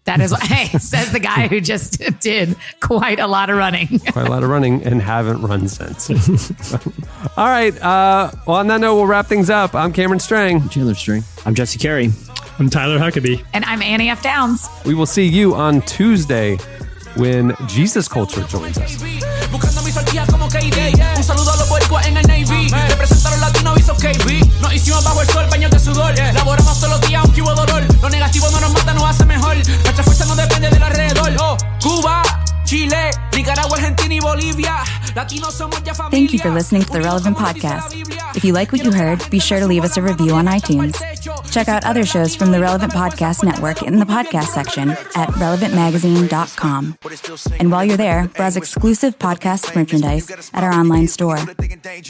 That is what, hey, says the guy who just did quite a lot of running. Quite a lot of running and haven't run since. All right. Well, on that note, we'll wrap things up. I'm Cameron Strang. I'm Chandler String. I'm Jesse Carey. I'm Tyler Huckabee. And I'm Annie F. Downs. We will see you on Tuesday when Jesus Culture joins us. Buscando mi sortija como KD. Un saludo a los boricuas en el Navy. Representaron latino hizo KB. Nos hicimos bajo el sol, baños de sudor. Laboramos todos los días aunque hubo dolor. Lo negativo no nos mata, nos hace mejor. Nuestra fuerza no depende del alrededor. Oh, Cuba, Chile, Nicaragua, Argentina y Bolivia. Latinos somos ya familia. Thank you for listening to the Relevant Podcast. If you like what you heard, be sure to leave us a review on iTunes. Check out other shows from the Relevant Podcast Network in the podcast section at relevantmagazine.com. And while you're there, browse exclusive podcast merchandise at our online store.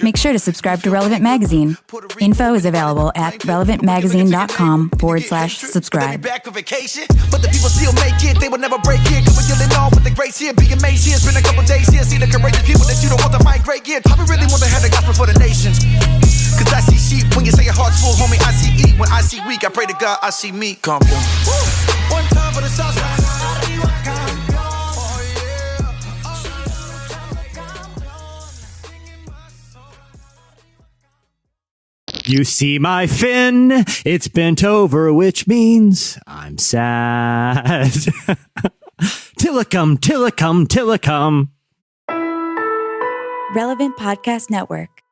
Make sure to subscribe to Relevant Magazine. Info is available at relevantmagazine.com/subscribe. Back for vacation, but the people still make it. They will never break it. Cause we're dealing all with the grace here. Be amazed here. Spend a couple days here. See the courageous people that you don't want to migrate yet. I really want to have the gospel for the nations. Cause I see sheep when you say your heart's full, homie. I see eat when I see weak. I pray to God I see me. Come on. One time for the south side. You see my fin, it's bent over, which means I'm sad. Tillicum, tillicum, tillicum. Relevant Podcast Network.